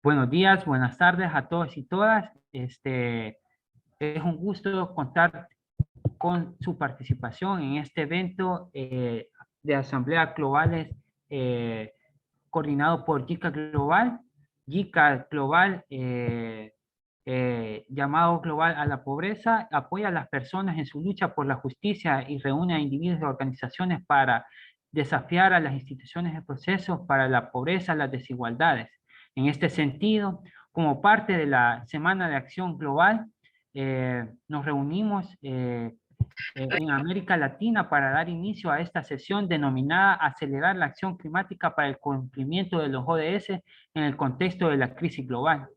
Buenos días, buenas tardes a todos y todas. Es un gusto contar con su participación en este evento de asambleas globales coordinado por JICA Global. JICA Global, llamado Global a la Pobreza, apoya a las personas en su lucha por la justicia y reúne a individuos y organizaciones para desafiar a las instituciones de procesos para la pobreza, las desigualdades. En este sentido, como parte de la Semana de Acción Global, nos reunimos en América Latina para dar inicio a esta sesión denominada Acelerar la acción climática para el cumplimiento de los ODS en el contexto de la crisis global.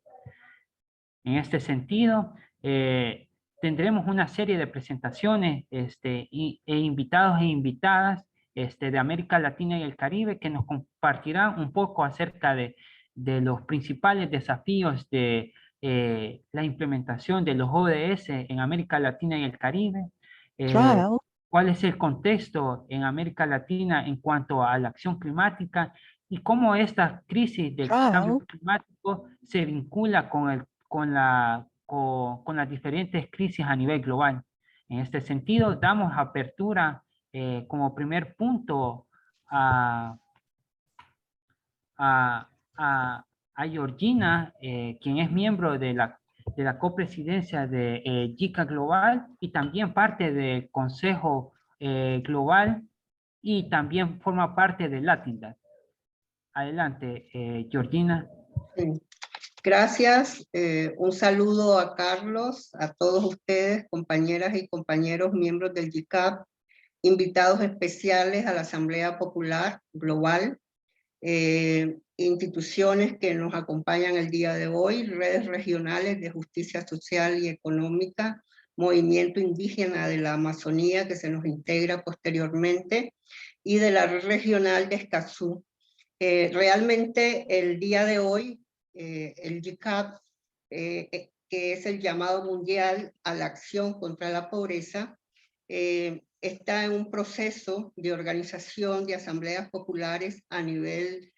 En este sentido, tendremos una serie de presentaciones e invitados e invitadas de América Latina y el Caribe que nos compartirán un poco acerca de los principales desafíos de la implementación de los ODS en América Latina y el Caribe, Ciao. cuál es el contexto en América Latina en cuanto a la acción climática y cómo esta crisis del cambio Ciao. climático se vincula con las diferentes crisis a nivel global. En este sentido, damos apertura como primer punto a, a, a Georgina, quien es miembro de la copresidencia de JICA Global y también parte del Consejo Global y también forma parte de Latindad. Adelante, Georgina. Sí. Gracias. Un saludo a Carlos, a todos ustedes, compañeras y compañeros miembros del GCAP, invitados especiales a la Asamblea Popular Global, instituciones que nos acompañan el día de hoy, redes regionales de justicia social y económica, movimiento indígena de la Amazonía que se nos integra posteriormente y de la red regional de Escazú. Realmente el día de hoy, el GCAP, que es el llamado mundial a la acción contra la pobreza, está en un proceso de organización de asambleas populares a nivel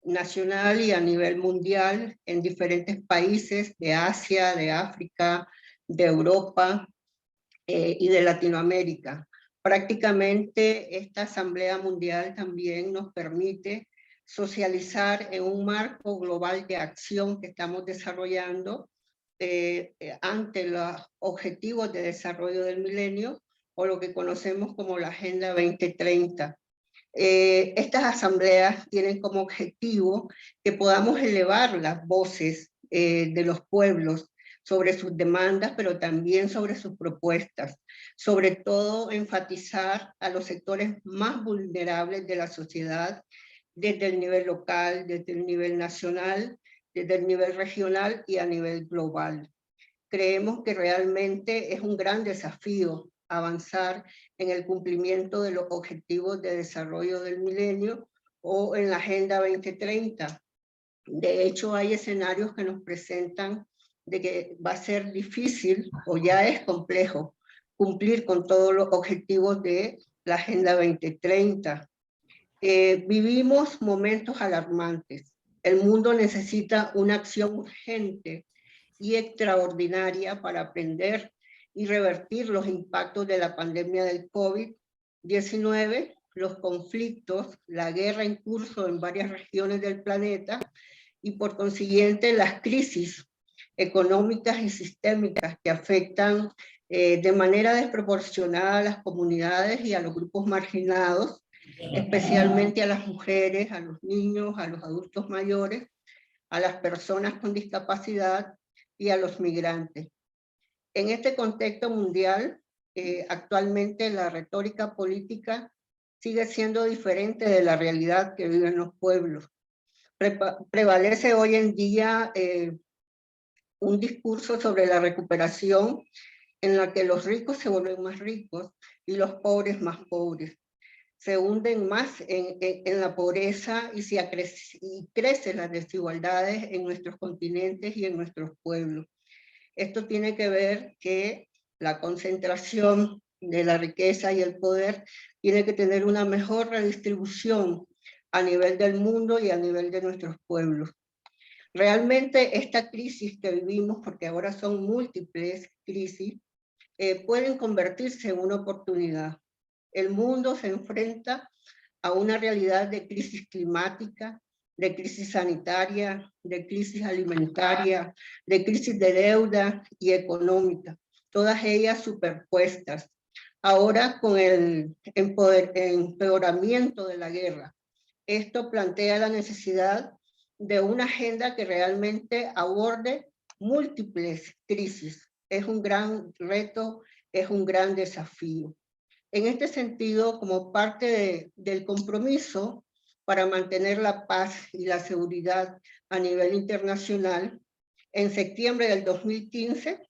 nacional y a nivel mundial en diferentes países de Asia, de África, de Europa y de Latinoamérica. Prácticamente esta asamblea mundial también nos permite socializar en un marco global de acción que estamos desarrollando ante los objetivos de desarrollo del milenio o lo que conocemos como la Agenda 2030. Estas asambleas tienen como objetivo que podamos elevar las voces de los pueblos sobre sus demandas, pero también sobre sus propuestas. Sobre todo, enfatizar a los sectores más vulnerables de la sociedad, desde el nivel local, desde el nivel nacional, desde el nivel regional y a nivel global. Creemos que realmente es un gran desafío avanzar en el cumplimiento de los objetivos de desarrollo del milenio o en la Agenda 2030. De hecho, hay escenarios que nos presentan de que va a ser difícil o ya es complejo cumplir con todos los objetivos de la Agenda 2030. Vivimos momentos alarmantes. El mundo necesita una acción urgente y extraordinaria para aprender y revertir los impactos de la pandemia del COVID-19, los conflictos, la guerra en curso en varias regiones del planeta y por consiguiente las crisis económicas y sistémicas que afectan de manera desproporcionada a las comunidades y a los grupos marginados, especialmente a las mujeres, a los niños, a los adultos mayores, a las personas con discapacidad y a los migrantes. En este contexto mundial, actualmente la retórica política sigue siendo diferente de la realidad que viven los pueblos. Prevalece hoy en día un discurso sobre la recuperación en la que los ricos se vuelven más ricos y los pobres más pobres. Se hunden más en la pobreza y crecen las desigualdades en nuestros continentes y en nuestros pueblos. Esto tiene que ver que la concentración de la riqueza y el poder tiene que tener una mejor redistribución a nivel del mundo y a nivel de nuestros pueblos. Realmente esta crisis que vivimos, porque ahora son múltiples crisis, pueden convertirse en una oportunidad. El mundo se enfrenta a una realidad de crisis climática, de crisis sanitaria, de crisis alimentaria, de crisis de deuda y económica, todas ellas superpuestas. Ahora con el empeoramiento de la guerra, esto plantea la necesidad de una agenda que realmente aborde múltiples crisis. Es un gran reto, es un gran desafío. En este sentido, como parte del compromiso para mantener la paz y la seguridad a nivel internacional, en septiembre del 2015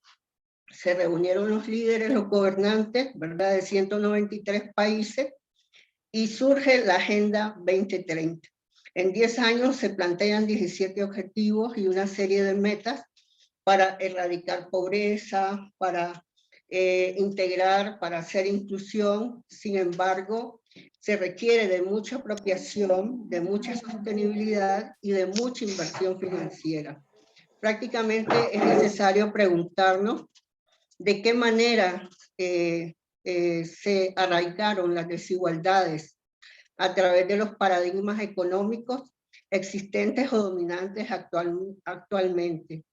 se reunieron los líderes, los gobernantes, ¿verdad?, de 193 países, y surge la Agenda 2030. En 10 años se plantean 17 objetivos y una serie de metas para erradicar pobreza, para integrar, para hacer inclusión. Sin embargo, se requiere de mucha apropiación, de mucha sostenibilidad y de mucha inversión financiera. Prácticamente es necesario preguntarnos de qué manera se arraigaron las desigualdades a través de los paradigmas económicos existentes o dominantes actualmente,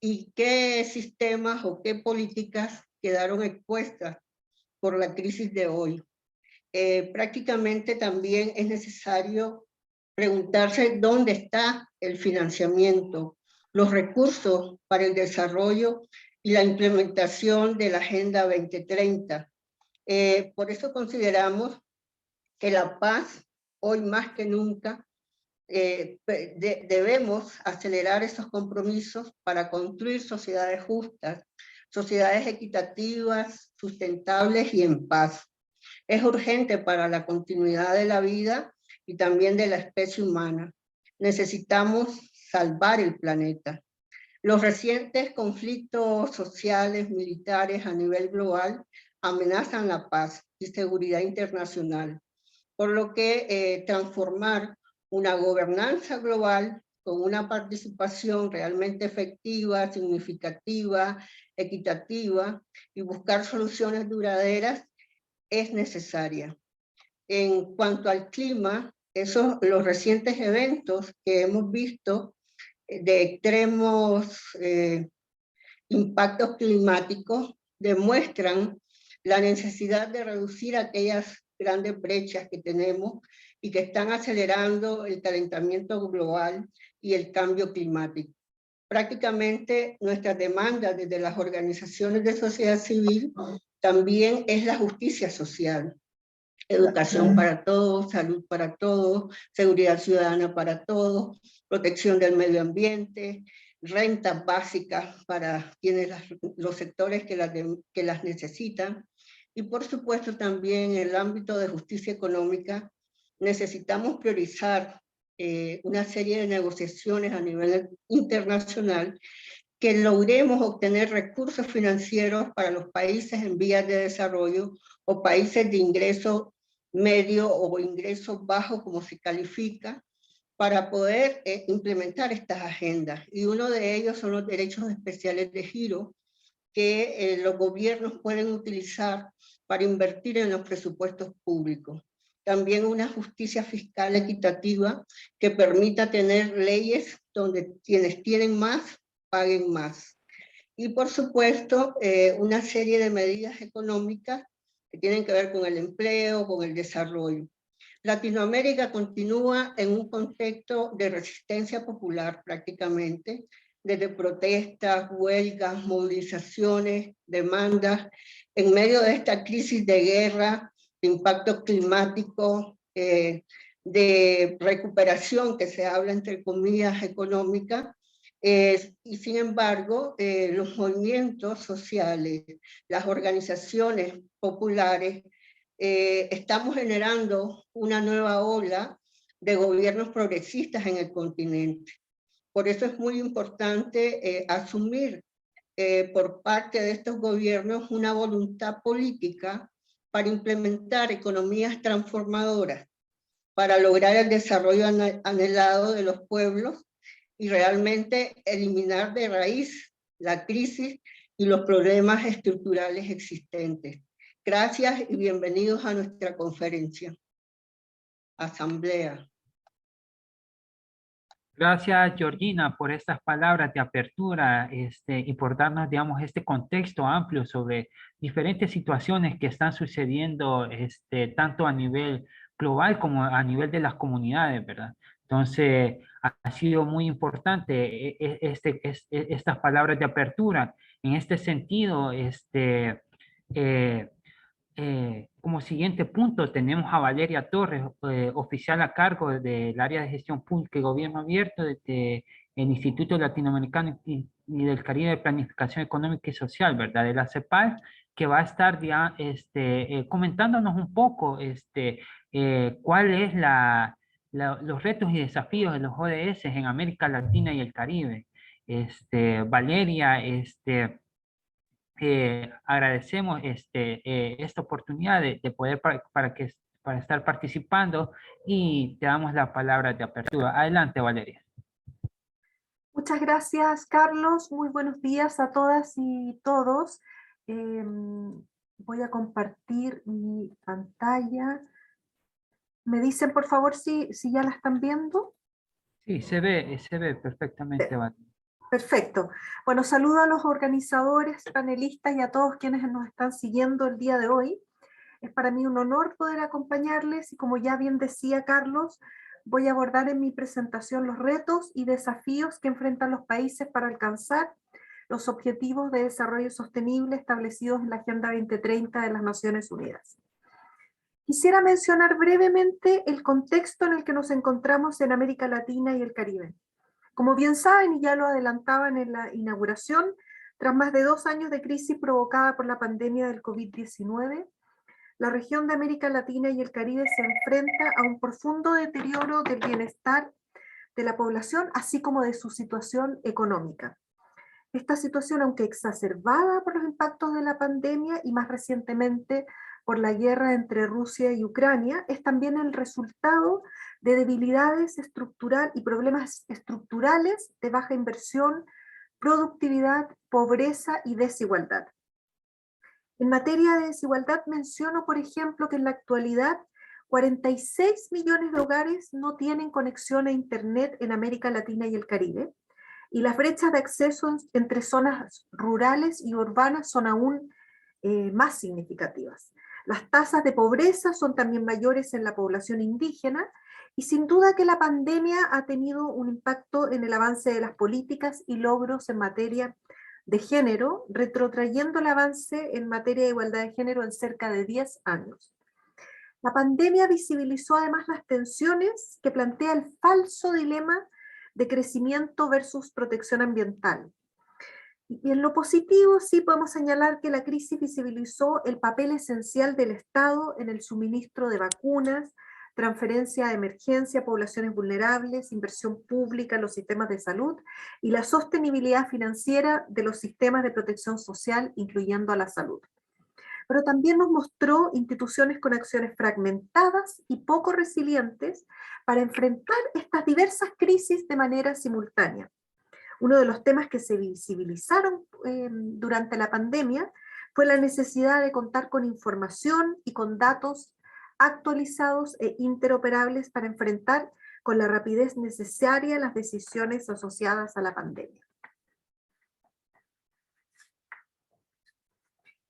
y qué sistemas o qué políticas quedaron expuestas por la crisis de hoy. Prácticamente también es necesario preguntarse dónde está el financiamiento, los recursos para el desarrollo y la implementación de la Agenda 2030. Por eso consideramos que la paz, hoy más que nunca, debemos acelerar esos compromisos para construir sociedades justas, sociedades equitativas, sustentables y en paz. Es urgente para la continuidad de la vida y también de la especie humana. Necesitamos salvar el planeta. Los recientes conflictos sociales, militares a nivel global amenazan la paz y seguridad internacional, por lo que transformar una gobernanza global con una participación realmente efectiva, significativa, equitativa y buscar soluciones duraderas es necesaria. En cuanto al clima, los recientes eventos que hemos visto de extremos impactos climáticos demuestran la necesidad de reducir aquellas grandes brechas que tenemos y que están acelerando el calentamiento global y el cambio climático. Prácticamente nuestras demandas desde las organizaciones de sociedad civil también es la justicia social. Educación para todos, salud para todos, seguridad ciudadana para todos, protección del medio ambiente, rentas básicas para los sectores que las necesitan. Y por supuesto también en el ámbito de justicia económica necesitamos priorizar una serie de negociaciones a nivel internacional que logremos obtener recursos financieros para los países en vías de desarrollo o países de ingreso medio o ingreso bajo, como se califica, para poder implementar estas agendas. Y uno de ellos son los derechos especiales de giro que los gobiernos pueden utilizar para invertir en los presupuestos públicos. También una justicia fiscal equitativa que permita tener leyes donde quienes tienen más paguen más. Y por supuesto, una serie de medidas económicas que tienen que ver con el empleo, con el desarrollo. Latinoamérica continúa en un contexto de resistencia popular prácticamente, desde protestas, huelgas, movilizaciones, demandas, en medio de esta crisis de guerra, de impacto climático, de recuperación que se habla entre comillas económica, y sin embargo, los movimientos sociales, las organizaciones populares, estamos generando una nueva ola de gobiernos progresistas en el continente. Por eso es muy importante asumir por parte de estos gobiernos una voluntad política para implementar economías transformadoras, para lograr el desarrollo anhelado de los pueblos y realmente eliminar de raíz la crisis y los problemas estructurales existentes. Gracias y bienvenidos a nuestra conferencia. Asamblea. Gracias, Georgina, por estas palabras de apertura y por darnos, digamos, este contexto amplio sobre diferentes situaciones que están sucediendo tanto a nivel global como a nivel de las comunidades, ¿verdad? Entonces, ha sido muy importante estas palabras de apertura. En este sentido, como siguiente punto tenemos a Valeria Torres, oficial a cargo del área de gestión pública y gobierno abierto desde el Instituto Latinoamericano y del Caribe de Planificación Económica y Social, ¿verdad? De la CEPAL, que va a estar ya, comentándonos un poco cuál es los retos y desafíos de los ODS en América Latina y el Caribe. Valeria, agradecemos esta oportunidad de poder para estar participando y te damos la palabra de apertura. Adelante, Valeria. Muchas gracias, Carlos. Muy buenos días a todas y todos. Voy a compartir mi pantalla. ¿Me dicen, por favor, si ya la están viendo? Sí, se ve perfectamente, Valeria. Perfecto. Bueno, saludo a los organizadores, panelistas y a todos quienes nos están siguiendo el día de hoy. Es para mí un honor poder acompañarles y, como ya bien decía Carlos, voy a abordar en mi presentación los retos y desafíos que enfrentan los países para alcanzar los objetivos de desarrollo sostenible establecidos en la Agenda 2030 de las Naciones Unidas. Quisiera mencionar brevemente el contexto en el que nos encontramos en América Latina y el Caribe. Como bien saben, y ya lo adelantaban en la inauguración, tras más de 2 años de crisis provocada por la pandemia del COVID-19, la región de América Latina y el Caribe se enfrenta a un profundo deterioro del bienestar de la población, así como de su situación económica. Esta situación, aunque exacerbada por los impactos de la pandemia y más recientemente por la guerra entre Rusia y Ucrania, es también el resultado de debilidades estructurales y problemas estructurales de baja inversión, productividad, pobreza y desigualdad. En materia de desigualdad menciono, por ejemplo, que en la actualidad 46 millones de hogares no tienen conexión a Internet en América Latina y el Caribe, y las brechas de acceso entre zonas rurales y urbanas son aún más significativas. Las tasas de pobreza son también mayores en la población indígena, y sin duda que la pandemia ha tenido un impacto en el avance de las políticas y logros en materia de género, retrotrayendo el avance en materia de igualdad de género en cerca de 10 años. La pandemia visibilizó además las tensiones que plantea el falso dilema de crecimiento versus protección ambiental. Y en lo positivo sí podemos señalar que la crisis visibilizó el papel esencial del Estado en el suministro de vacunas, transferencia de emergencia a poblaciones vulnerables, inversión pública en los sistemas de salud y la sostenibilidad financiera de los sistemas de protección social, incluyendo a la salud. Pero también nos mostró instituciones con acciones fragmentadas y poco resilientes para enfrentar estas diversas crisis de manera simultánea. Uno de los temas que se visibilizaron durante la pandemia fue la necesidad de contar con información y con datos actualizados e interoperables para enfrentar con la rapidez necesaria las decisiones asociadas a la pandemia.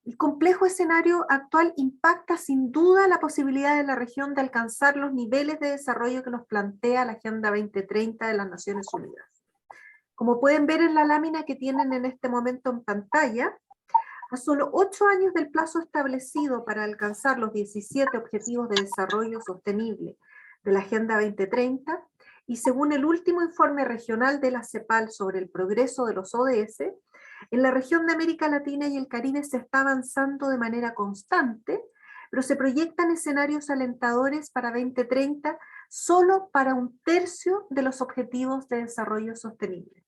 El complejo escenario actual impacta sin duda la posibilidad de la región de alcanzar los niveles de desarrollo que nos plantea la Agenda 2030 de las Naciones Unidas. Como pueden ver en la lámina que tienen en este momento en pantalla, a solo 8 años del plazo establecido para alcanzar los 17 Objetivos de Desarrollo Sostenible de la Agenda 2030, y según el último informe regional de la CEPAL sobre el progreso de los ODS, en la región de América Latina y el Caribe se está avanzando de manera constante, pero se proyectan escenarios alentadores para 2030 solo para 1/3 de los Objetivos de Desarrollo Sostenible.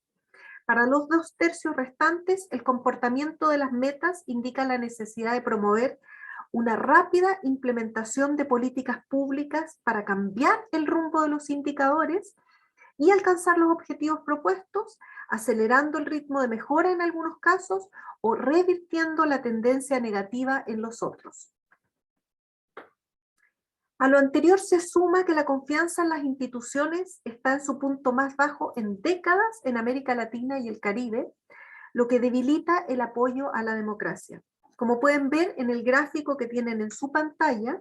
Para los 2/3 restantes, el comportamiento de las metas indica la necesidad de promover una rápida implementación de políticas públicas para cambiar el rumbo de los indicadores y alcanzar los objetivos propuestos, acelerando el ritmo de mejora en algunos casos o revirtiendo la tendencia negativa en los otros. A lo anterior se suma que la confianza en las instituciones está en su punto más bajo en décadas en América Latina y el Caribe, lo que debilita el apoyo a la democracia. Como pueden ver en el gráfico que tienen en su pantalla,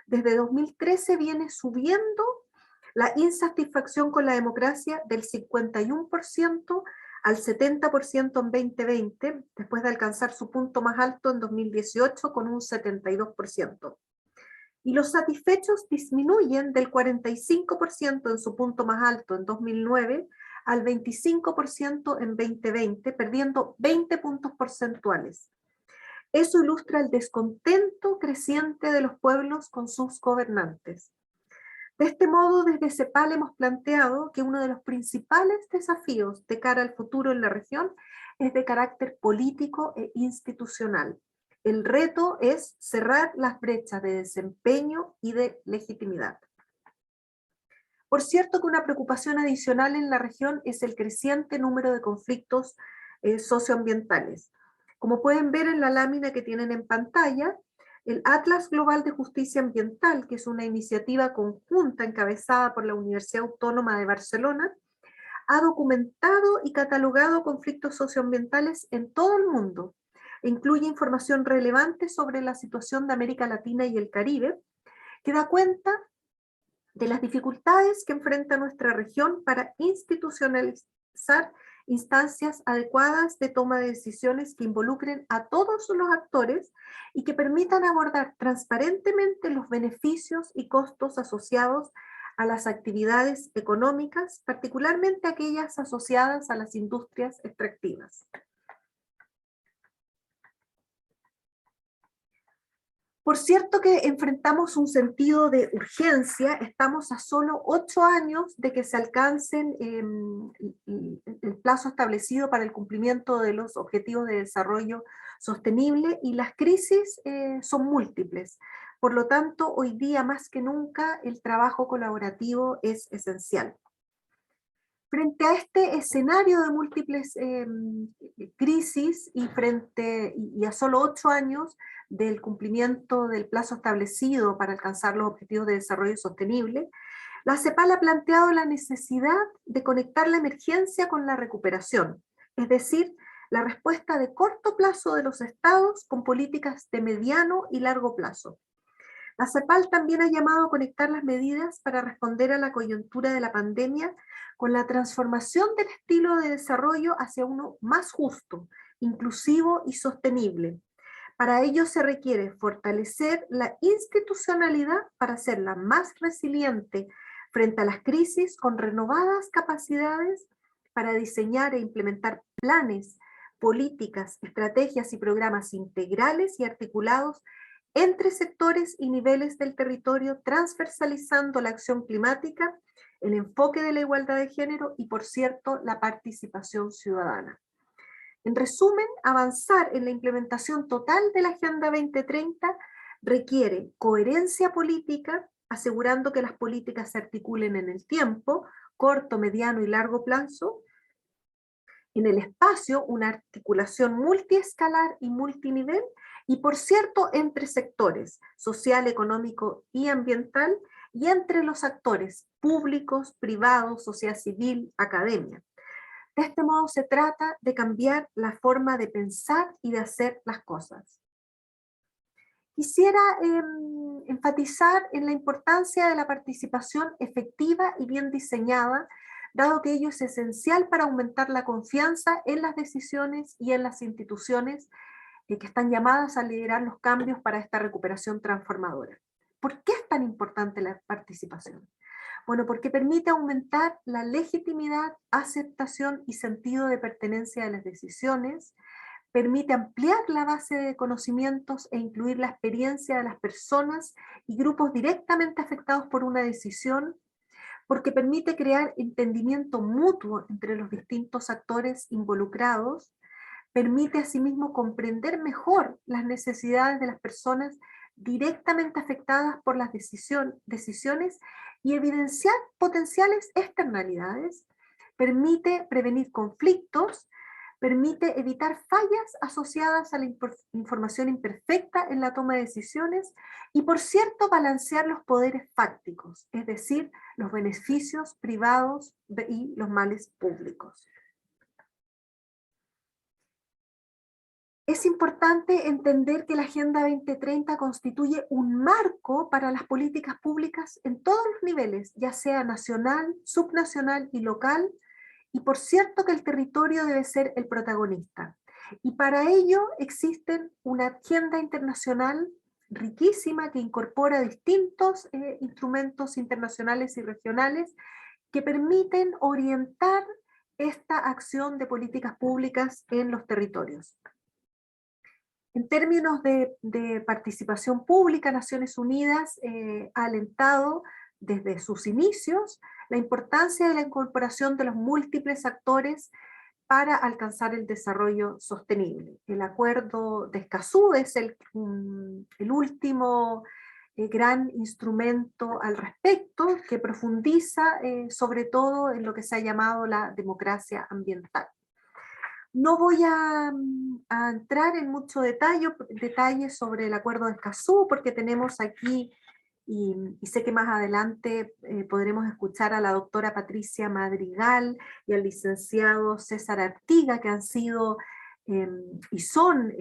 desde 2013 viene subiendo la insatisfacción con la democracia del 51% al 70% en 2020, después de alcanzar su punto más alto en 2018 con un 72%. Y los satisfechos disminuyen del 45% en su punto más alto en 2009 al 25% en 2020, perdiendo 20 puntos porcentuales. Eso ilustra el descontento creciente de los pueblos con sus gobernantes. De este modo, desde CEPAL hemos planteado que uno de los principales desafíos de cara al futuro en la región es de carácter político e institucional. El reto es cerrar las brechas de desempeño y de legitimidad. Por cierto que una preocupación adicional en la región es el creciente número de conflictos socioambientales. Como pueden ver en la lámina que tienen en pantalla, el Atlas Global de Justicia Ambiental, que es una iniciativa conjunta encabezada por la Universidad Autónoma de Barcelona, ha documentado y catalogado conflictos socioambientales en todo el mundo. Incluye información relevante sobre la situación de América Latina y el Caribe, que da cuenta de las dificultades que enfrenta nuestra región para institucionalizar instancias adecuadas de toma de decisiones que involucren a todos los actores y que permitan abordar transparentemente los beneficios y costos asociados a las actividades económicas, particularmente aquellas asociadas a las industrias extractivas. Por cierto que enfrentamos un sentido de urgencia, estamos a solo 8 años de que se alcancen el plazo establecido para el cumplimiento de los objetivos de desarrollo sostenible y las crisis son múltiples. Por lo tanto, hoy día más que nunca el trabajo colaborativo es esencial. Frente a este escenario de múltiples crisis y a solo 8 años del cumplimiento del plazo establecido para alcanzar los objetivos de desarrollo sostenible, la CEPAL ha planteado la necesidad de conectar la emergencia con la recuperación, es decir, la respuesta de corto plazo de los estados con políticas de mediano y largo plazo. La CEPAL también ha llamado a conectar las medidas para responder a la coyuntura de la pandemia con la transformación del estilo de desarrollo hacia uno más justo, inclusivo y sostenible. Para ello se requiere fortalecer la institucionalidad para hacerla más resiliente frente a las crisis con renovadas capacidades para diseñar e implementar planes, políticas, estrategias y programas integrales y articulados entre sectores y niveles del territorio, transversalizando la acción climática, el enfoque de la igualdad de género y, por cierto, la participación ciudadana. En resumen, avanzar en la implementación total de la Agenda 2030 requiere coherencia política, asegurando que las políticas se articulen en el tiempo, corto, mediano y largo plazo, en el espacio, una articulación multiescalar y multinivel, y por cierto, entre sectores social, económico y ambiental, y entre los actores públicos, privados, sociedad civil, academia. De este modo se trata de cambiar la forma de pensar y de hacer las cosas. Quisiera enfatizar en la importancia de la participación efectiva y bien diseñada, dado que ello es esencial para aumentar la confianza en las decisiones y en las instituciones que están llamadas a liderar los cambios para esta recuperación transformadora. ¿Por qué es tan importante la participación? Bueno, porque permite aumentar la legitimidad, aceptación y sentido de pertenencia de las decisiones, permite ampliar la base de conocimientos e incluir la experiencia de las personas y grupos directamente afectados por una decisión, porque permite crear entendimiento mutuo entre los distintos actores involucrados, permite asimismo comprender mejor las necesidades de las personas directamente afectadas por las decisiones y evidenciar potenciales externalidades, permite prevenir conflictos, permite evitar fallas asociadas a la información imperfecta en la toma de decisiones y, por cierto, balancear los poderes fácticos, es decir, los beneficios privados y los males públicos. Es importante entender que la Agenda 2030 constituye un marco para las políticas públicas en todos los niveles, ya sea nacional, subnacional y local, y por cierto que el territorio debe ser el protagonista. Y para ello existe una agenda internacional riquísima que incorpora distintos instrumentos internacionales y regionales que permiten orientar esta acción de políticas públicas en los territorios. En términos de participación pública, Naciones Unidas ha alentado desde sus inicios la importancia de la incorporación de los múltiples actores para alcanzar el desarrollo sostenible. El Acuerdo de Escazú es el último gran instrumento al respecto, que profundiza sobre todo en lo que se ha llamado la democracia ambiental. No voy a entrar en mucho detalle sobre el Acuerdo de Escazú, porque tenemos aquí, y sé que más adelante podremos escuchar a la doctora Patricia Madrigal y al licenciado César Artiga, que han sido y son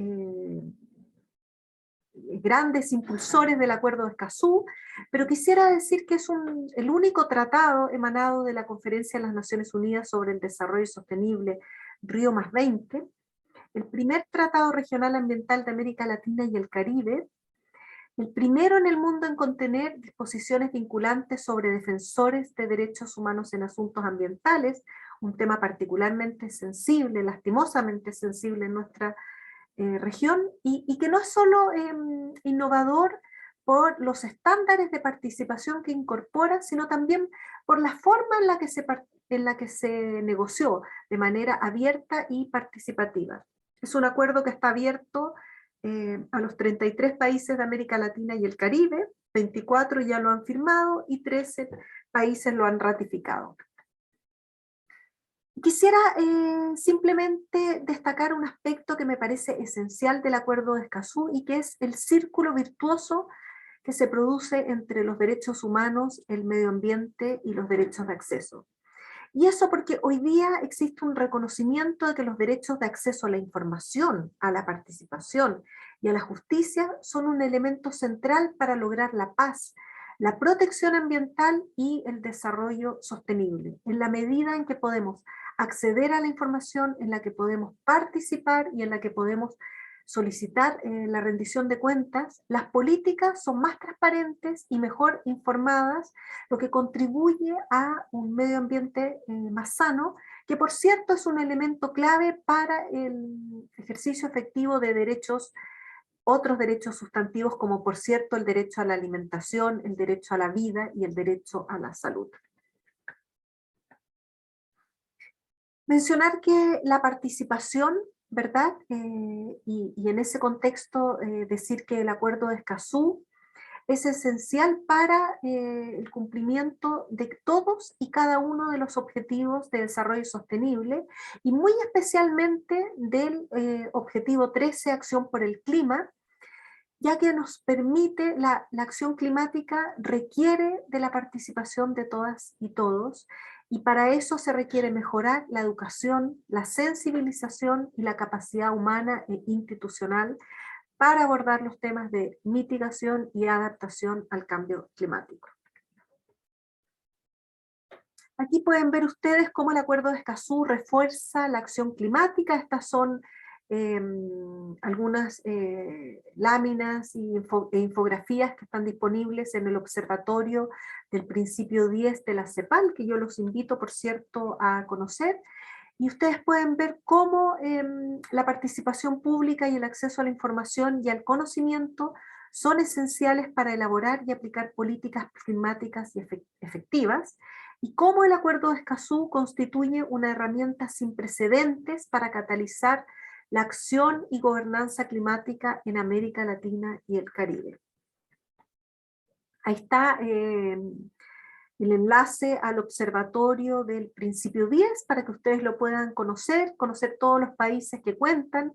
grandes impulsores del Acuerdo de Escazú, pero quisiera decir que es el único tratado emanado de la Conferencia de las Naciones Unidas sobre el Desarrollo Sostenible Río +20, el primer tratado regional ambiental de América Latina y el Caribe, el primero en el mundo en contener disposiciones vinculantes sobre defensores de derechos humanos en asuntos ambientales, un tema particularmente sensible, lastimosamente sensible en nuestra región, y que no es solo innovador por los estándares de participación que incorpora, sino también por la forma en la que se negoció de manera abierta y participativa. Es un acuerdo que está abierto a los 33 países de América Latina y el Caribe, 24 ya lo han firmado y 13 países lo han ratificado. Quisiera simplemente destacar un aspecto que me parece esencial del Acuerdo de Escazú y que es el círculo virtuoso que se produce entre los derechos humanos, el medio ambiente y los derechos de acceso. Y eso porque hoy día existe un reconocimiento de que los derechos de acceso a la información, a la participación y a la justicia son un elemento central para lograr la paz, la protección ambiental y el desarrollo sostenible, en la medida en que podemos acceder a la información, en la que podemos participar y en la que podemos solicitar la rendición de cuentas, las políticas son más transparentes y mejor informadas, lo que contribuye a un medio ambiente más sano, que por cierto es un elemento clave para el ejercicio efectivo de derechos, otros derechos sustantivos, como por cierto el derecho a la alimentación, el derecho a la vida y el derecho a la salud. Mencionar que la participación, ¿verdad? Y en ese contexto decir que el Acuerdo de Escazú es esencial para el cumplimiento de todos y cada uno de los objetivos de desarrollo sostenible y muy especialmente del objetivo 13, acción por el clima, ya que nos permite, la acción climática requiere de la participación de todas y todos, y para eso se requiere mejorar la educación, la sensibilización y la capacidad humana e institucional para abordar los temas de mitigación y adaptación al cambio climático. Aquí pueden ver ustedes cómo el Acuerdo de Escazú refuerza la acción climática. Estas son algunas láminas e infografías que están disponibles en el observatorio del principio 10 de la CEPAL, que yo los invito, por cierto, a conocer. Y ustedes pueden ver cómo la participación pública y el acceso a la información y al conocimiento son esenciales para elaborar y aplicar políticas climáticas y efectivas, y cómo el Acuerdo de Escazú constituye una herramienta sin precedentes para catalizar la acción y gobernanza climática en América Latina y el Caribe. Ahí está el enlace al observatorio del Principio 10 para que ustedes lo puedan conocer todos los países que cuentan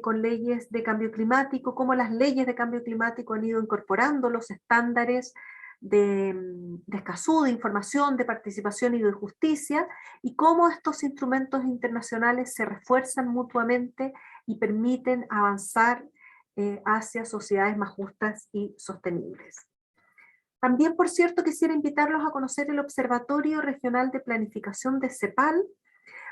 con leyes de cambio climático, cómo las leyes de cambio climático han ido incorporando los estándares de Escazú, de información, de participación y de justicia, y cómo estos instrumentos internacionales se refuerzan mutuamente y permiten avanzar hacia sociedades más justas y sostenibles. También, por cierto, quisiera invitarlos a conocer el Observatorio Regional de Planificación de CEPAL,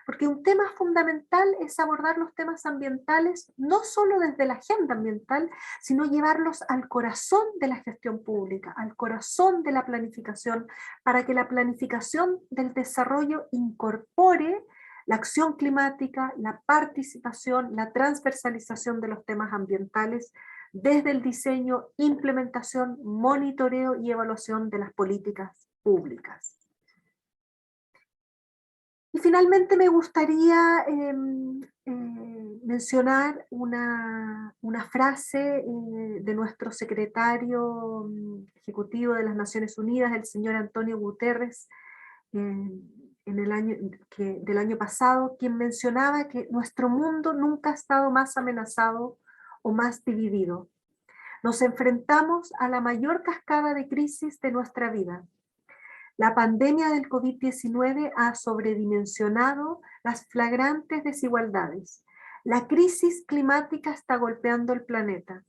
porque un tema fundamental es abordar los temas ambientales no solo desde la agenda ambiental, sino llevarlos al corazón de la gestión pública, al corazón de la planificación, para que la planificación del desarrollo incorpore la acción climática, la participación, la transversalización de los temas ambientales desde el diseño, implementación, monitoreo y evaluación de las políticas públicas. Y finalmente me gustaría mencionar una frase de nuestro secretario ejecutivo de las Naciones Unidas, el señor Antonio Guterres, del año pasado, quien mencionaba que nuestro mundo nunca ha estado más amenazado o más dividido. Nos enfrentamos a la mayor cascada de crisis de nuestra vida. La pandemia del COVID-19 ha sobredimensionado las flagrantes desigualdades. La crisis climática está golpeando el planeta.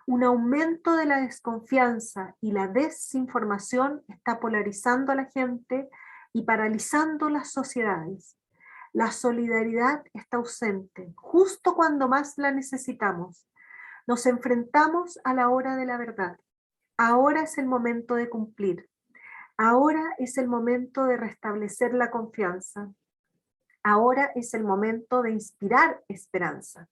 Un aumento de la desconfianza y la desinformación está polarizando a la gente y paralizando las sociedades. La solidaridad está ausente, justo cuando más la necesitamos. Nos enfrentamos a la hora de la verdad. Ahora es el momento de cumplir. Ahora es el momento de restablecer la confianza. Ahora es el momento de inspirar esperanza.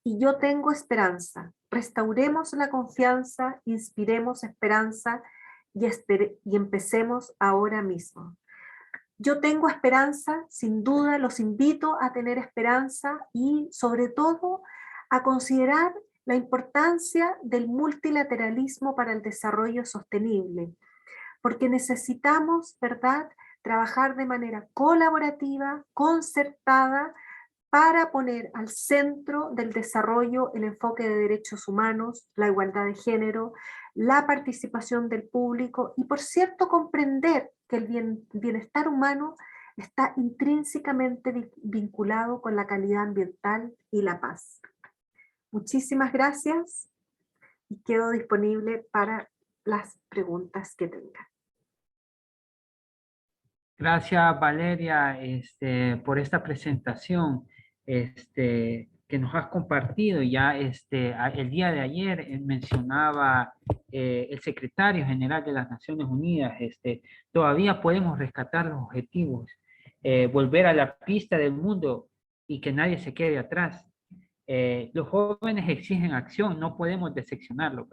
Y yo tengo esperanza. Restauremos la confianza, inspiremos esperanza y empecemos ahora mismo. Yo tengo esperanza, sin duda, los invito a tener esperanza y sobre todo a considerar la importancia del multilateralismo para el desarrollo sostenible, porque necesitamos, ¿verdad?, trabajar de manera colaborativa, concertada, para poner al centro del desarrollo el enfoque de derechos humanos, la igualdad de género, la participación del público y, por cierto, comprender que el bienestar humano está intrínsecamente vinculado con la calidad ambiental y la paz. Muchísimas gracias y quedo disponible para las preguntas que tengan. Gracias, Valeria, por esta presentación que nos has compartido. Ya el día de ayer mencionaba el secretario general de las Naciones Unidas, todavía podemos rescatar los objetivos, volver a la pista del mundo y que nadie se quede atrás. Los jóvenes exigen acción, no podemos decepcionarlos.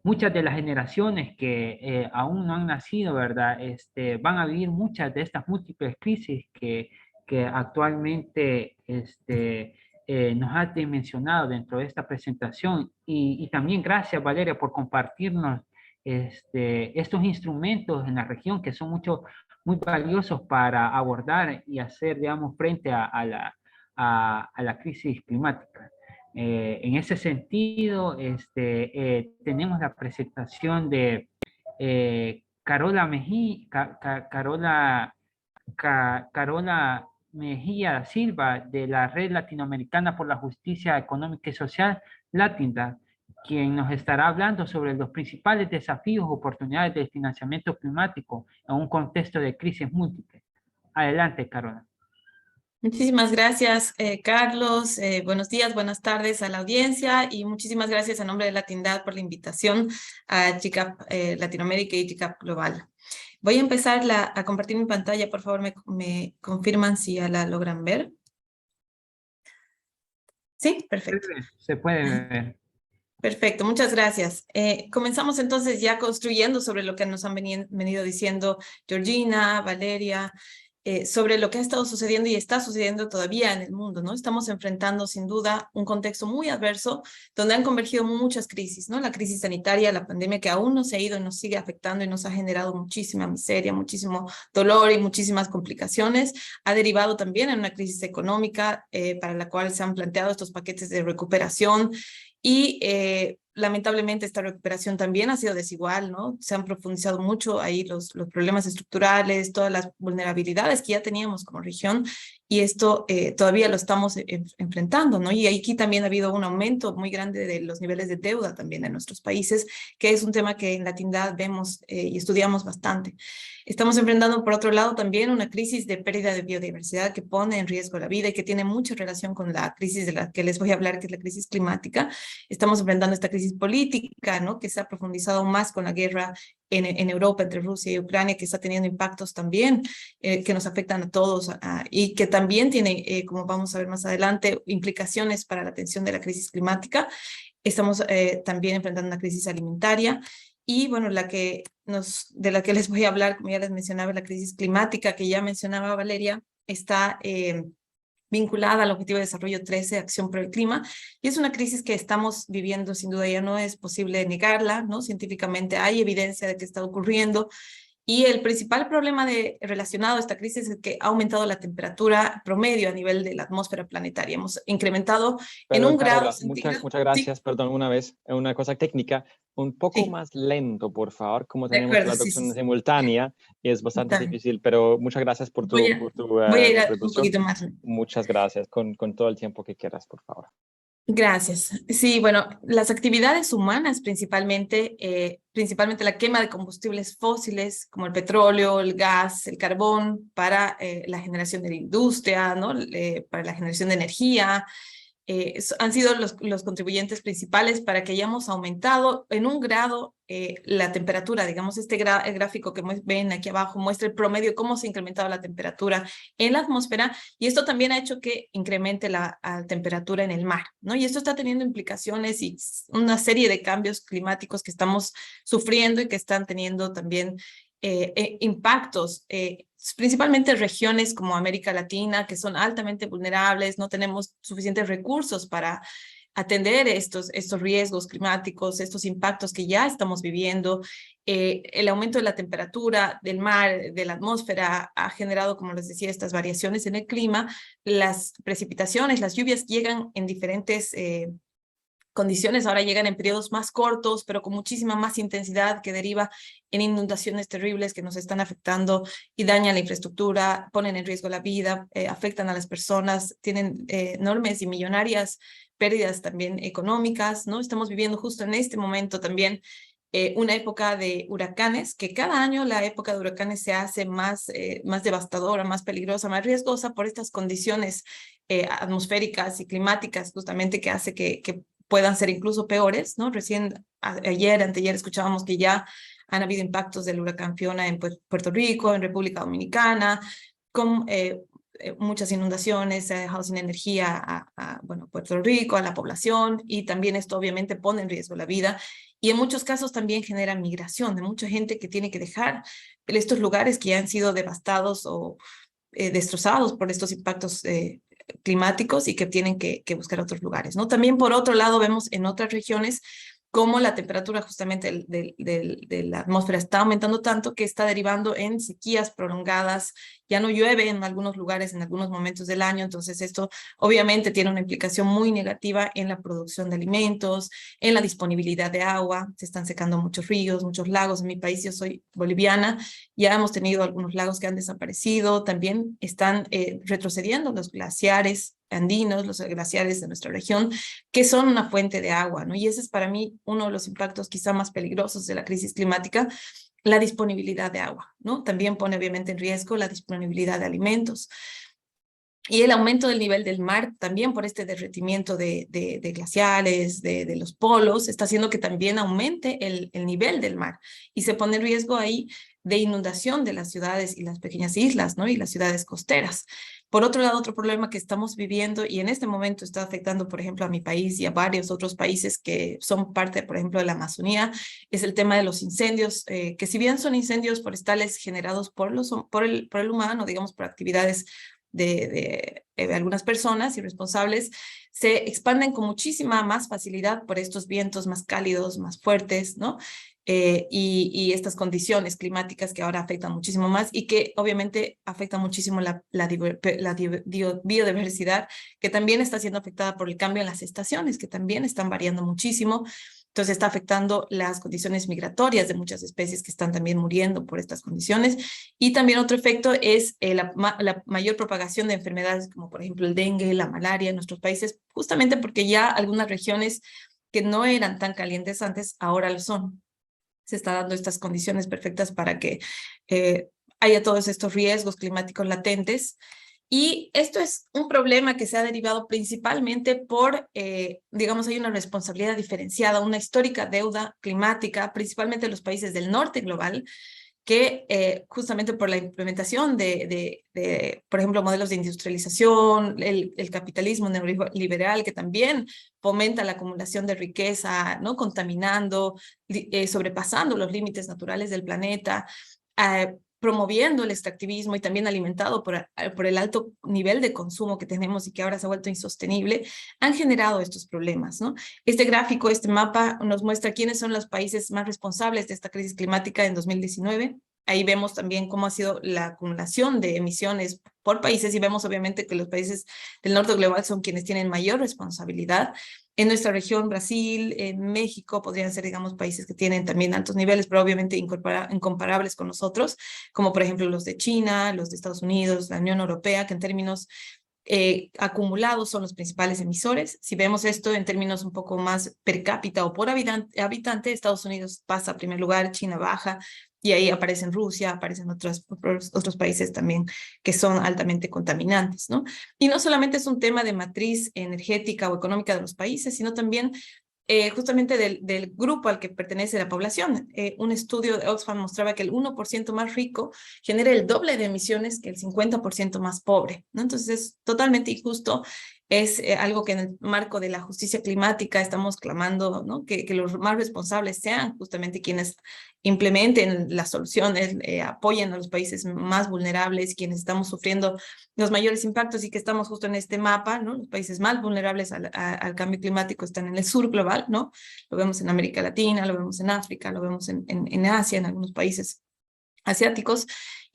Muchas de las generaciones que aún no han nacido, ¿verdad? Van a vivir muchas de estas múltiples crisis que actualmente nos has mencionado dentro de esta presentación. Y también gracias, Valeria, por compartirnos estos instrumentos en la región que son muy valiosos para abordar y hacer, digamos, frente a la crisis climática. En ese sentido, tenemos la presentación de Carola Mejía Silva de la Red Latinoamericana por la Justicia Económica y Social, LATINDA, quien nos estará hablando sobre los principales desafíos o oportunidades del financiamiento climático en un contexto de crisis múltiple. Adelante, Carola. Muchísimas gracias, Carlos. Buenos días, buenas tardes a la audiencia y muchísimas gracias a nombre de LATINDAD por la invitación a GCAP Latinoamérica y GCAP Global. Voy a empezar a compartir mi pantalla, por favor, me confirman si ya la logran ver. Sí, perfecto. Se puede ver. Perfecto, muchas gracias. Comenzamos entonces ya construyendo sobre lo que nos han venido diciendo Georgina, Valeria sobre lo que ha estado sucediendo y está sucediendo todavía en el mundo, ¿no? Estamos enfrentando sin duda un contexto muy adverso donde han convergido muchas crisis, ¿no? La crisis sanitaria, la pandemia que aún no se ha ido y nos sigue afectando y nos ha generado muchísima miseria, muchísimo dolor y muchísimas complicaciones. Ha derivado también en una crisis económica para la cual se han planteado estos paquetes de recuperación y lamentablemente esta recuperación también ha sido desigual, ¿no? Se han profundizado mucho ahí los problemas estructurales, todas las vulnerabilidades que ya teníamos como región, y esto todavía lo estamos enfrentando, ¿no? Y aquí también ha habido un aumento muy grande de los niveles de deuda también en nuestros países, que es un tema que en Latindad vemos y estudiamos bastante. Estamos enfrentando, por otro lado, también una crisis de pérdida de biodiversidad que pone en riesgo la vida y que tiene mucha relación con la crisis de la que les voy a hablar, que es la crisis climática. Estamos enfrentando esta crisis política, ¿no? Que se ha profundizado más con la guerra en Europa entre Rusia y Ucrania, que está teniendo impactos también que nos afectan a todos y que también tiene, como vamos a ver más adelante, implicaciones para la atención de la crisis climática. Estamos también enfrentando una crisis alimentaria y, bueno, de la que les voy a hablar, como ya les mencionaba, la crisis climática que ya mencionaba Valeria, está vinculada al Objetivo de Desarrollo 13, Acción por el Clima, y es una crisis que estamos viviendo, sin duda ya no es posible negarla, ¿no? Científicamente hay evidencia de que está ocurriendo, y el principal problema relacionado a esta crisis es que ha aumentado la temperatura promedio a nivel de la atmósfera planetaria. Hemos incrementado en Perdón, 1 grado Carola, centígrado. muchas gracias. Sí, Perdón, una cosa técnica, un poco sí, más lento, por favor, como de tenemos acuerdo, la sí, sí, traducción sí. simultánea y es bastante Está bien. difícil, pero muchas gracias por Voy a ir un traducción. poquito más. Muchas gracias, con todo el tiempo que quieras, por favor. Gracias. Sí, bueno, las actividades humanas principalmente la quema de combustibles fósiles como el petróleo, el gas, el carbón para la generación de la industria, ¿no? Para la generación de energía, han sido los contribuyentes principales para que hayamos aumentado en 1 grado la temperatura. Digamos, el gráfico que ven aquí abajo muestra el promedio, cómo se ha incrementado la temperatura en la atmósfera, y esto también ha hecho que incremente la temperatura en el mar, ¿no? Y esto está teniendo implicaciones y una serie de cambios climáticos que estamos sufriendo y que están teniendo también impactos, principalmente regiones como América Latina, que son altamente vulnerables, no tenemos suficientes recursos para atender estos riesgos climáticos, estos impactos que ya estamos viviendo. El aumento de la temperatura del mar, de la atmósfera, ha generado, como les decía, estas variaciones en el clima. Las precipitaciones, las lluvias llegan en diferentes condiciones, ahora llegan en periodos más cortos, pero con muchísima más intensidad, que deriva en inundaciones terribles que nos están afectando y dañan la infraestructura, ponen en riesgo la vida, afectan a las personas, tienen enormes y millonarias pérdidas también económicas, ¿no? Estamos viviendo justo en este momento también una época de huracanes, que cada año la época de huracanes se hace más devastadora, más peligrosa, más riesgosa por estas condiciones atmosféricas y climáticas, justamente, que hace que puedan ser incluso peores, ¿no? Recién, anteayer, escuchábamos que ya han habido impactos del huracán Fiona en Puerto Rico, en República Dominicana, con muchas inundaciones, ha dejado sin energía a Puerto Rico, a la población, y también esto obviamente pone en riesgo la vida, y en muchos casos también genera migración de mucha gente que tiene que dejar estos lugares que ya han sido devastados o destrozados por estos impactos climáticos y que tienen que buscar otros lugares, ¿no? También, por otro lado, vemos en otras regiones cómo la temperatura justamente de la atmósfera está aumentando tanto que está derivando en sequías prolongadas. Ya no llueve en algunos lugares en algunos momentos del año, entonces esto obviamente tiene una implicación muy negativa en la producción de alimentos, en la disponibilidad de agua. Se están secando muchos ríos, muchos lagos. En mi país, yo soy boliviana, ya hemos tenido algunos lagos que han desaparecido, también están retrocediendo los glaciares andinos, los glaciares de nuestra región, que son una fuente de agua, ¿no? Y ese es para mí uno de los impactos quizá más peligrosos de la crisis climática, la disponibilidad de agua, ¿no? También pone obviamente en riesgo la disponibilidad de alimentos. Y el aumento del nivel del mar, también por este derretimiento de glaciares, de los polos, está haciendo que también aumente el nivel del mar, y se pone en riesgo ahí de inundación de las ciudades y las pequeñas islas, ¿no? Y las ciudades costeras. Por otro lado, otro problema que estamos viviendo y en este momento está afectando, por ejemplo, a mi país y a varios otros países que son parte, por ejemplo, de la Amazonía, es el tema de los incendios, que si bien son incendios forestales generados por el humano, digamos, por actividades de algunas personas irresponsables, se expanden con muchísima más facilidad por estos vientos más cálidos, más fuertes, ¿no? Y estas condiciones climáticas que ahora afectan muchísimo más y que obviamente afectan muchísimo la biodiversidad, que también está siendo afectada por el cambio en las estaciones, que también están variando muchísimo. Entonces está afectando las condiciones migratorias de muchas especies que están también muriendo por estas condiciones. Y también otro efecto es la mayor propagación de enfermedades como por ejemplo el dengue, la malaria en nuestros países, justamente porque ya algunas regiones que no eran tan calientes antes, ahora lo son. Se está dando estas condiciones perfectas para que haya todos estos riesgos climáticos latentes. Y esto es un problema que se ha derivado principalmente por, digamos, hay una responsabilidad diferenciada, una histórica deuda climática, principalmente en los países del norte global, que justamente por la implementación por ejemplo, modelos de industrialización, el capitalismo neoliberal que también fomenta la acumulación de riqueza, ¿no? Contaminando, sobrepasando los límites naturales del planeta, promoviendo el extractivismo y también alimentado por el alto nivel de consumo que tenemos y que ahora se ha vuelto insostenible, han generado estos problemas, ¿no? Este gráfico, este mapa nos muestra quiénes son los países más responsables de esta crisis climática en 2019. Ahí vemos también cómo ha sido la acumulación de emisiones por países y vemos obviamente que los países del norte global son quienes tienen mayor responsabilidad. En nuestra región, Brasil, en México, podrían ser, digamos, países que tienen también altos niveles, pero obviamente incomparables con nosotros, como por ejemplo los de China, los de Estados Unidos, la Unión Europea, que en términos acumulados son los principales emisores. Si vemos esto en términos un poco más per cápita o por habitante, Estados Unidos pasa a primer lugar, China baja, y ahí aparecen Rusia, aparecen otros países también que son altamente contaminantes, ¿no? Y no solamente es un tema de matriz energética o económica de los países, sino también justamente del grupo al que pertenece la población. Un estudio de Oxfam mostraba que el 1% más rico genera el doble de emisiones que el 50% más pobre, ¿no? Entonces es totalmente injusto. Es algo que en el marco de la justicia climática estamos clamando, ¿no? Que los más responsables sean justamente quienes implementen las soluciones, apoyen a los países más vulnerables, quienes estamos sufriendo los mayores impactos y que estamos justo en este mapa, ¿no? Los países más vulnerables al cambio climático están en el sur global, ¿no? Lo vemos en América Latina, lo vemos en África, lo vemos en Asia, en algunos países asiáticos.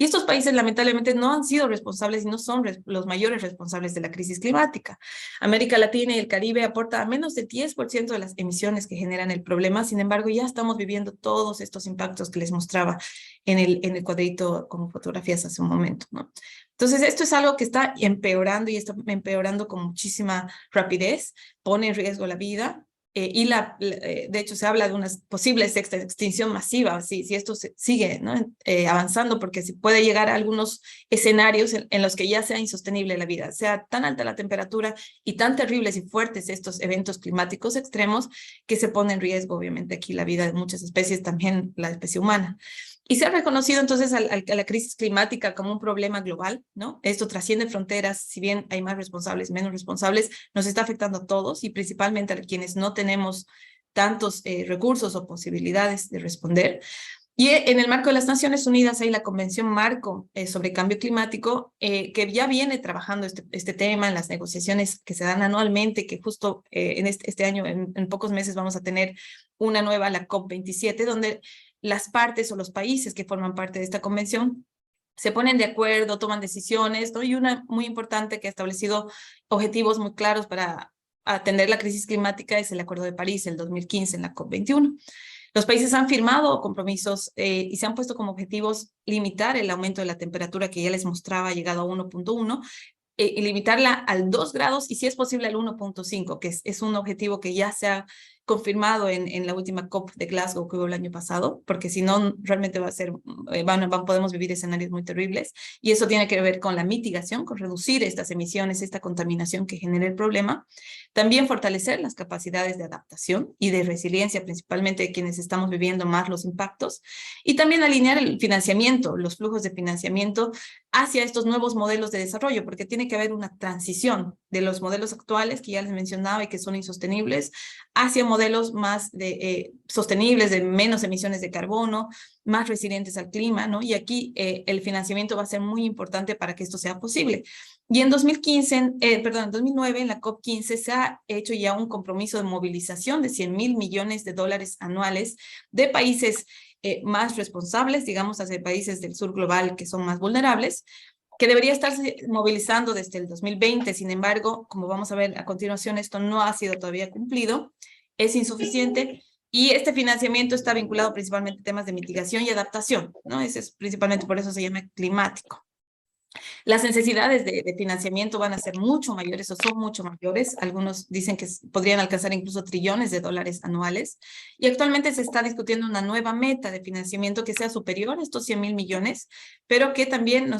Y estos países lamentablemente no han sido responsables y no son los mayores responsables de la crisis climática. América Latina y el Caribe aporta a menos del 10% de las emisiones que generan el problema. Sin embargo, ya estamos viviendo todos estos impactos que les mostraba en el cuadrito como fotografías hace un momento, ¿no? Entonces, esto es algo que está empeorando y está empeorando con muchísima rapidez, pone en riesgo la vida. De hecho, se habla de una posible sexta extinción masiva si esto sigue, ¿no? Avanzando, porque se puede llegar a algunos escenarios en los que ya sea insostenible la vida, sea tan alta la temperatura y tan terribles y fuertes estos eventos climáticos extremos que se pone en riesgo, obviamente, aquí la vida de muchas especies, también la especie humana. Y se ha reconocido entonces a la crisis climática como un problema global, ¿no? Esto trasciende fronteras, si bien hay más responsables, menos responsables, nos está afectando a todos y principalmente a quienes no tenemos tantos recursos o posibilidades de responder. Y en el marco de las Naciones Unidas hay la Convención Marco sobre Cambio Climático, que ya viene trabajando este tema en las negociaciones que se dan anualmente, que justo en este año, en pocos meses, vamos a tener una nueva, la COP27, donde las partes o los países que forman parte de esta convención se ponen de acuerdo, toman decisiones, ¿no? Y una muy importante que ha establecido objetivos muy claros para atender la crisis climática es el Acuerdo de París, el 2015, en la COP21. Los países han firmado compromisos y se han puesto como objetivos limitar el aumento de la temperatura que ya les mostraba, ha llegado a 1.1, y limitarla al 2 grados y si es posible al 1.5, que es un objetivo que ya se ha confirmado en la última COP de Glasgow que hubo el año pasado, porque si no, realmente va a ser, podemos vivir escenarios muy terribles, y eso tiene que ver con la mitigación, con reducir estas emisiones, esta contaminación que genera el problema. También fortalecer las capacidades de adaptación y de resiliencia, principalmente de quienes estamos viviendo más los impactos, y también alinear el financiamiento, los flujos de financiamiento hacia estos nuevos modelos de desarrollo, porque tiene que haber una transición de los modelos actuales que ya les mencionaba y que son insostenibles, hacia modelos más sostenibles, de menos emisiones de carbono, más resilientes al clima, ¿no? Y aquí el financiamiento va a ser muy importante para que esto sea posible. Y en 2009, en la COP15, se ha hecho ya un compromiso de movilización de 100.000 millones de dólares anuales de países más responsables, digamos, hacia países del sur global que son más vulnerables, que debería estarse movilizando desde el 2020. Sin embargo, como vamos a ver a continuación, esto no ha sido todavía cumplido, es insuficiente, y este financiamiento está vinculado principalmente a temas de mitigación y adaptación, ¿no? Ese es principalmente, por eso se llama climático. Las necesidades de financiamiento van a ser mucho mayores o son mucho mayores. Algunos dicen que podrían alcanzar incluso trillones de dólares anuales. Y actualmente se está discutiendo una nueva meta de financiamiento que sea superior a estos 100.000 millones, pero que también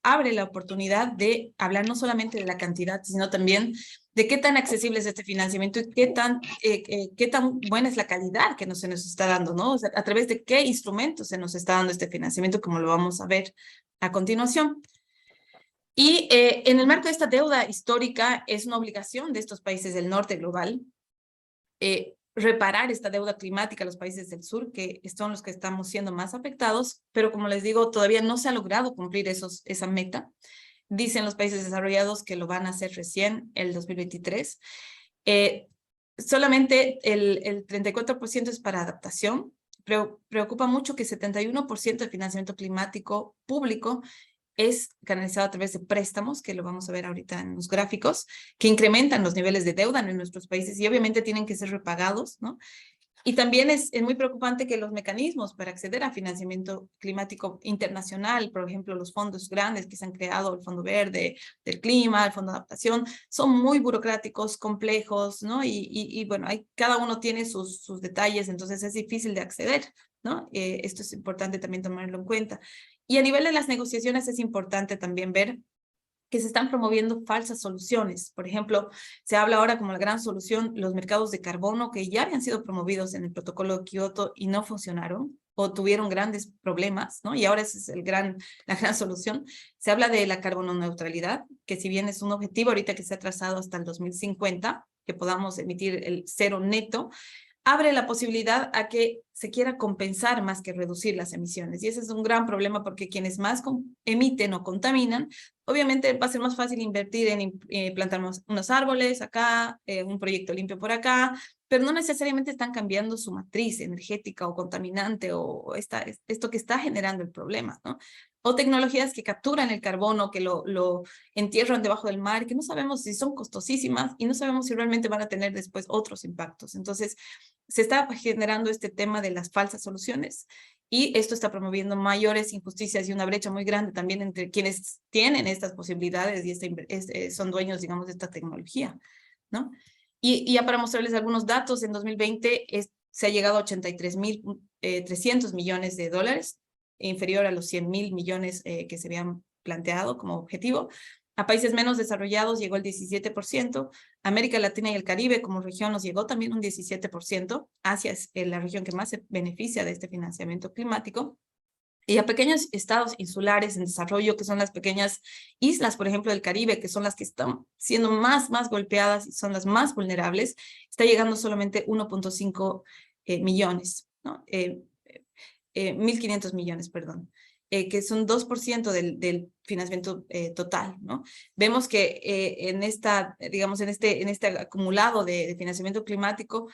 abre la oportunidad de hablar no solamente de la cantidad, sino también de qué tan accesible es este financiamiento y qué tan buena es la calidad que se nos está dando, ¿no? O sea, a través de qué instrumentos se nos está dando este financiamiento, como lo vamos a ver a continuación. Y en el marco de esta deuda histórica, es una obligación de estos países del norte global reparar esta deuda climática a los países del sur, que son los que estamos siendo más afectados, pero como les digo, todavía no se ha logrado cumplir esa meta. Dicen los países desarrollados que lo van a hacer recién el 2023. Solamente el 34% es para adaptación. Preocupa mucho que 71% del financiamiento climático público es canalizado a través de préstamos, que lo vamos a ver ahorita en los gráficos, que incrementan los niveles de deuda en nuestros países y obviamente tienen que ser repagados, ¿no? Y también es muy preocupante que los mecanismos para acceder a financiamiento climático internacional, por ejemplo, los fondos grandes que se han creado, el Fondo Verde del Clima, el Fondo de Adaptación, son muy burocráticos, complejos, ¿no? Y bueno, cada uno tiene sus detalles, entonces es difícil de acceder, ¿no? Esto es importante también tomarlo en cuenta. Y a nivel de las negociaciones es importante también ver que se están promoviendo falsas soluciones. Por ejemplo, se habla ahora como la gran solución los mercados de carbono que ya habían sido promovidos en el protocolo de Kioto y no funcionaron o tuvieron grandes problemas, ¿no? Y ahora esa es la gran solución. Se habla de la carbono neutralidad, que si bien es un objetivo ahorita que se ha trazado hasta el 2050, que podamos emitir el cero neto, abre la posibilidad a que se quiera compensar más que reducir las emisiones. Y ese es un gran problema porque quienes más emiten o contaminan, obviamente va a ser más fácil invertir en plantar unos árboles acá, un proyecto limpio por acá, pero no necesariamente están cambiando su matriz energética o contaminante o esto que está generando el problema, ¿no? O tecnologías que capturan el carbono, que lo entierran debajo del mar, que no sabemos si son costosísimas y no sabemos si realmente van a tener después otros impactos. Entonces, se está generando este tema de las falsas soluciones y esto está promoviendo mayores injusticias y una brecha muy grande también entre quienes tienen estas posibilidades y son dueños, digamos, de esta tecnología, ¿no? Y ya para mostrarles algunos datos, en 2020 se ha llegado a 83.300 millones de dólares, inferior a los 100.000 millones que se habían planteado como objetivo. A países menos desarrollados llegó el 17%, América Latina y el Caribe como región nos llegó también un 17%, Asia es la región que más se beneficia de este financiamiento climático, y a pequeños estados insulares en desarrollo, que son las pequeñas islas, por ejemplo, del Caribe, que son las que están siendo más golpeadas y son las más vulnerables, está llegando solamente 1.5 millones, ¿no? 1.500 millones, perdón. Que son 2% del financiamiento total, ¿no? Vemos que en este acumulado de financiamiento climático,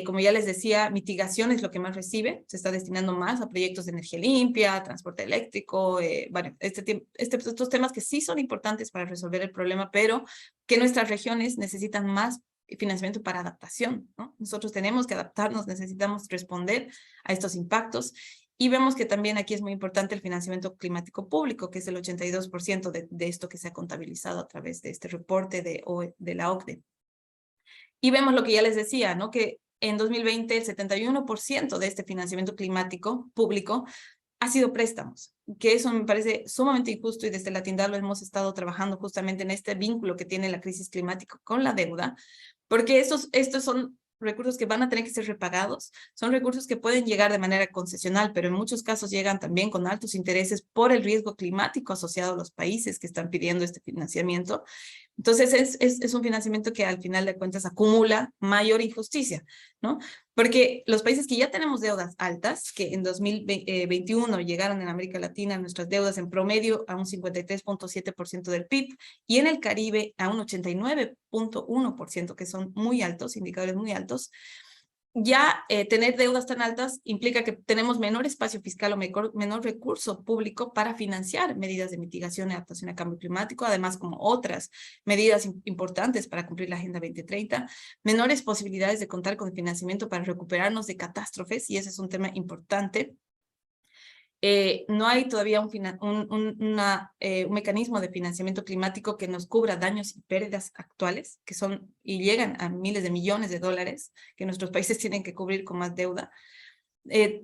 como ya les decía, mitigación es lo que más recibe, se está destinando más a proyectos de energía limpia, transporte eléctrico, bueno, estos temas que sí son importantes para resolver el problema, pero que nuestras regiones necesitan más financiamiento para adaptación, ¿no? Nosotros tenemos que adaptarnos, necesitamos responder a estos impactos. Y vemos que también aquí es muy importante el financiamiento climático público, que es el 82% de esto que se ha contabilizado a través de este reporte de la OCDE. Y vemos lo que ya les decía, ¿no? Que en 2020 el 71% de este financiamiento climático público ha sido préstamos, que eso me parece sumamente injusto y desde la Latindad lo hemos estado trabajando justamente en este vínculo que tiene la crisis climática con la deuda, porque estos son recursos que van a tener que ser repagados, son recursos que pueden llegar de manera concesional, pero en muchos casos llegan también con altos intereses por el riesgo climático asociado a los países que están pidiendo este financiamiento. Entonces es un financiamiento que al final de cuentas acumula mayor injusticia, ¿no? Porque los países que ya tenemos deudas altas, que en 2021 llegaron en América Latina nuestras deudas en promedio a un 53.7% del PIB y en el Caribe a un 89.1%, que son muy altos, indicadores muy altos, ya tener deudas tan altas implica que tenemos menor espacio fiscal o menor recurso público para financiar medidas de mitigación y adaptación al cambio climático, además como otras medidas importantes para cumplir la Agenda 2030, menores posibilidades de contar con financiamiento para recuperarnos de catástrofes, y ese es un tema importante. No hay todavía un mecanismo de financiamiento climático que nos cubra daños y pérdidas actuales, que son y llegan a miles de millones de dólares que nuestros países tienen que cubrir con más deuda.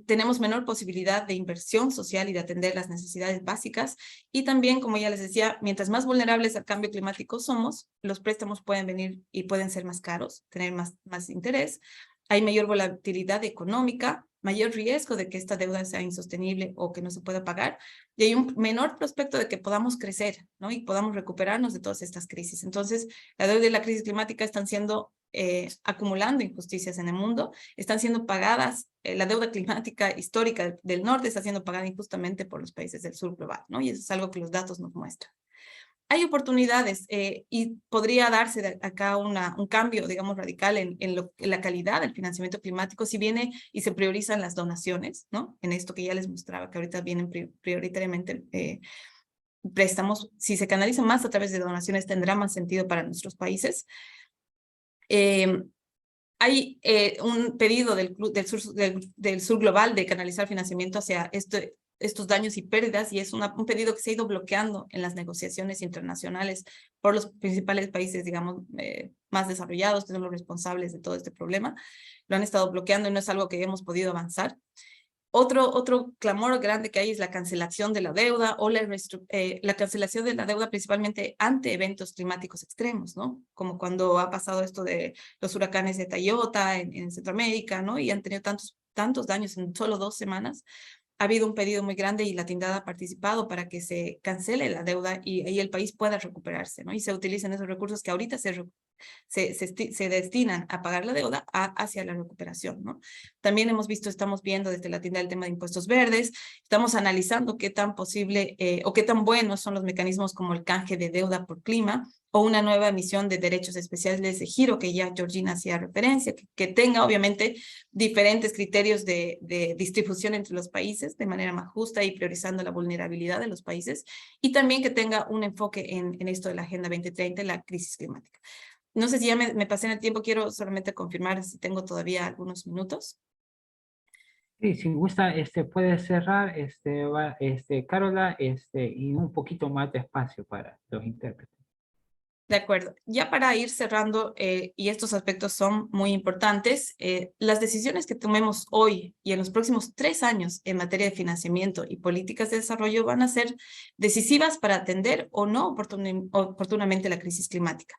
Tenemos menor posibilidad de inversión social y de atender las necesidades básicas. Y también, como ya les decía, mientras más vulnerables al cambio climático somos, los préstamos pueden venir y pueden ser más caros, tener más interés. Hay mayor volatilidad económica, mayor riesgo de que esta deuda sea insostenible o que no se pueda pagar, y hay un menor prospecto de que podamos crecer, ¿no? Y podamos recuperarnos de todas estas crisis. Entonces, la deuda y la crisis climática están siendo acumulando injusticias en el mundo, están siendo pagadas, la deuda climática histórica del norte está siendo pagada injustamente por los países del sur global, ¿no? Y eso es algo que los datos nos muestran. Hay oportunidades y podría darse de acá un cambio, digamos, radical en la calidad del financiamiento climático si viene y se priorizan las donaciones, ¿no? En esto que ya les mostraba, que ahorita vienen prioritariamente préstamos. Si se canaliza más a través de donaciones, tendrá más sentido para nuestros países. Hay un pedido del sur global de canalizar financiamiento hacia estos daños y pérdidas, y es un pedido que se ha ido bloqueando en las negociaciones internacionales por los principales países, digamos, más desarrollados, que son los responsables de todo este problema. Lo han estado bloqueando y no es algo que hemos podido avanzar. Otro clamor grande que hay es la cancelación de la deuda o la cancelación de la deuda principalmente ante eventos climáticos extremos, ¿no? Como cuando ha pasado esto de los huracanes de Tayota en Centroamérica, ¿no? Y han tenido tantos daños en solo 2 semanas. Ha habido un pedido muy grande y la Tindad ha participado para que se cancele la deuda y el país pueda recuperarse, ¿no? Y se utilicen esos recursos que ahorita se destinan a pagar la deuda hacia la recuperación, ¿no? También estamos viendo desde la Tindad el tema de impuestos verdes, estamos analizando qué tan posible o qué tan buenos son los mecanismos como el canje de deuda por clima o una nueva emisión de derechos especiales de giro, que ya Georgina hacía referencia, que tenga obviamente diferentes criterios de distribución entre los países de manera más justa y priorizando la vulnerabilidad de los países, y también que tenga un enfoque en esto de la Agenda 2030 y la crisis climática. No sé si ya me pasé en el tiempo, quiero solamente confirmar si tengo todavía algunos minutos. Sí, si gusta, puede cerrar, Carola, y un poquito más de espacio para los intérpretes. De acuerdo. Ya para ir cerrando, y estos aspectos son muy importantes, las decisiones que tomemos hoy y en los próximos 3 años en materia de financiamiento y políticas de desarrollo van a ser decisivas para atender o no oportunamente la crisis climática.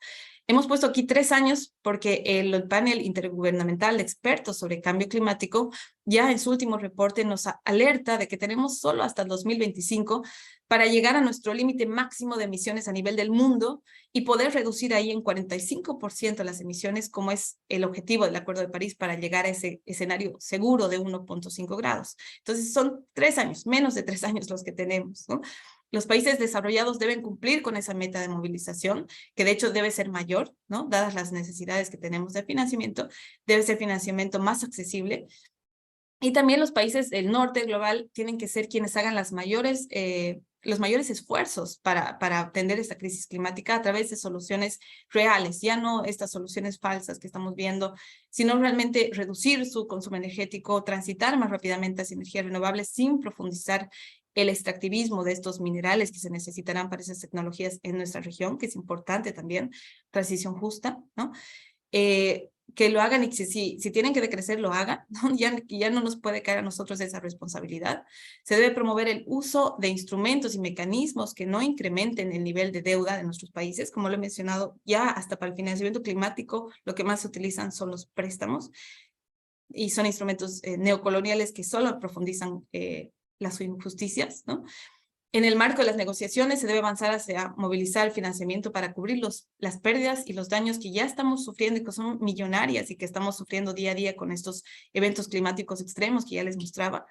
Hemos puesto aquí 3 años porque el panel intergubernamental de expertos sobre cambio climático ya en su último reporte nos alerta de que tenemos solo hasta el 2025 para llegar a nuestro límite máximo de emisiones a nivel del mundo y poder reducir ahí en 45% las emisiones, como es el objetivo del Acuerdo de París para llegar a ese escenario seguro de 1.5 grados. Entonces son 3 años, menos de 3 años los que tenemos, ¿no? Los países desarrollados deben cumplir con esa meta de movilización, que de hecho debe ser mayor, ¿no? Dadas las necesidades que tenemos de financiamiento, debe ser financiamiento más accesible. Y también los países del norte global tienen que ser quienes hagan los mayores esfuerzos para atender esta crisis climática a través de soluciones reales, ya no estas soluciones falsas que estamos viendo, sino realmente reducir su consumo energético, transitar más rápidamente hacia energías renovables sin profundizar el extractivismo de estos minerales que se necesitarán para esas tecnologías en nuestra región, que es importante también, transición justa, ¿no? que lo hagan y que si tienen que decrecer, lo hagan, ¿no? Ya no nos puede caer a nosotros esa responsabilidad. Se debe promover el uso de instrumentos y mecanismos que no incrementen el nivel de deuda de nuestros países. Como lo he mencionado, ya hasta para el financiamiento climático, lo que más se utilizan son los préstamos y son instrumentos neocoloniales que solo profundizan las injusticias, ¿no? En el marco de las negociaciones se debe avanzar hacia movilizar el financiamiento para cubrir las pérdidas y los daños que ya estamos sufriendo y que son millonarias y que estamos sufriendo día a día con estos eventos climáticos extremos que ya les mostraba.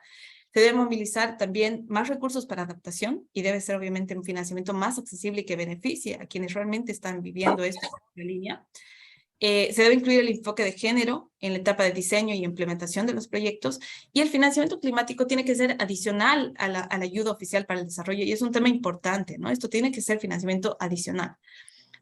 Se debe movilizar también más recursos para adaptación y debe ser obviamente un financiamiento más accesible y que beneficie a quienes realmente están viviendo esta línea. Se debe incluir el enfoque de género en la etapa de diseño y implementación de los proyectos, y el financiamiento climático tiene que ser adicional a la ayuda oficial para el desarrollo, y es un tema importante, ¿no? Esto tiene que ser financiamiento adicional.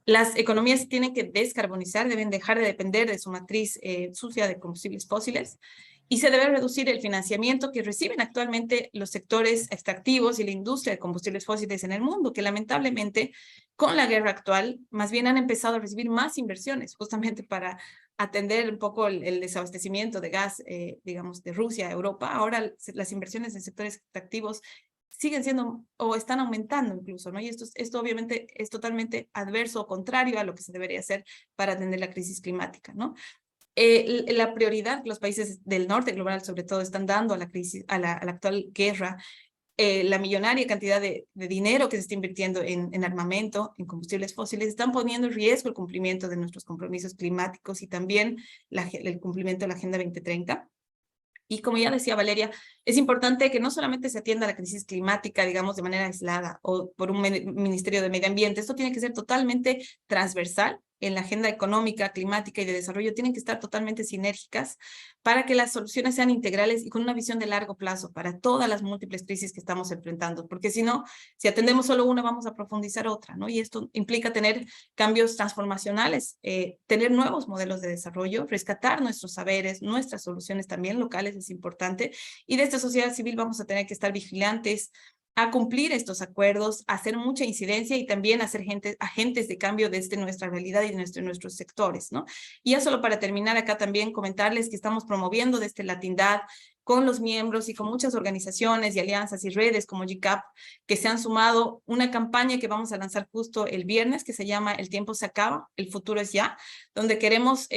Las economías tienen que descarbonizar, deben dejar de depender de su matriz sucia de combustibles fósiles, y se debe reducir el financiamiento que reciben actualmente los sectores extractivos y la industria de combustibles fósiles en el mundo, que lamentablemente con la guerra actual más bien han empezado a recibir más inversiones justamente para atender un poco el desabastecimiento de gas, digamos, de Rusia a Europa. Ahora las inversiones en sectores extractivos siguen siendo o están aumentando incluso, ¿no? Y esto obviamente es totalmente adverso o contrario a lo que se debería hacer para atender la crisis climática, ¿no? La prioridad que los países del norte global sobre todo están dando a la crisis, a la actual guerra, la millonaria cantidad de dinero que se está invirtiendo en armamento, en combustibles fósiles, están poniendo en riesgo el cumplimiento de nuestros compromisos climáticos y también el cumplimiento de la Agenda 2030. Y como ya decía Valeria, es importante que no solamente se atienda la crisis climática, digamos, de manera aislada o por un Ministerio de Medio Ambiente. Esto tiene que ser totalmente transversal en la agenda económica, climática y de desarrollo. Tienen que estar totalmente sinérgicas para que las soluciones sean integrales y con una visión de largo plazo para todas las múltiples crisis que estamos enfrentando. Porque si no, si atendemos solo una, vamos a profundizar otra, ¿no? Y esto implica tener cambios transformacionales, tener nuevos modelos de desarrollo, rescatar nuestros saberes, nuestras soluciones también locales es importante. Y de esta sociedad civil vamos a tener que estar vigilantes a cumplir estos acuerdos, a hacer mucha incidencia y también a ser agentes de cambio desde nuestra realidad y de nuestros sectores, ¿no? Y ya solo para terminar acá también comentarles que estamos promoviendo desde Latindad con los miembros y con muchas organizaciones y alianzas y redes como GCAP que se han sumado una campaña que vamos a lanzar justo el viernes que se llama El tiempo se acaba, el futuro es ya, donde queremos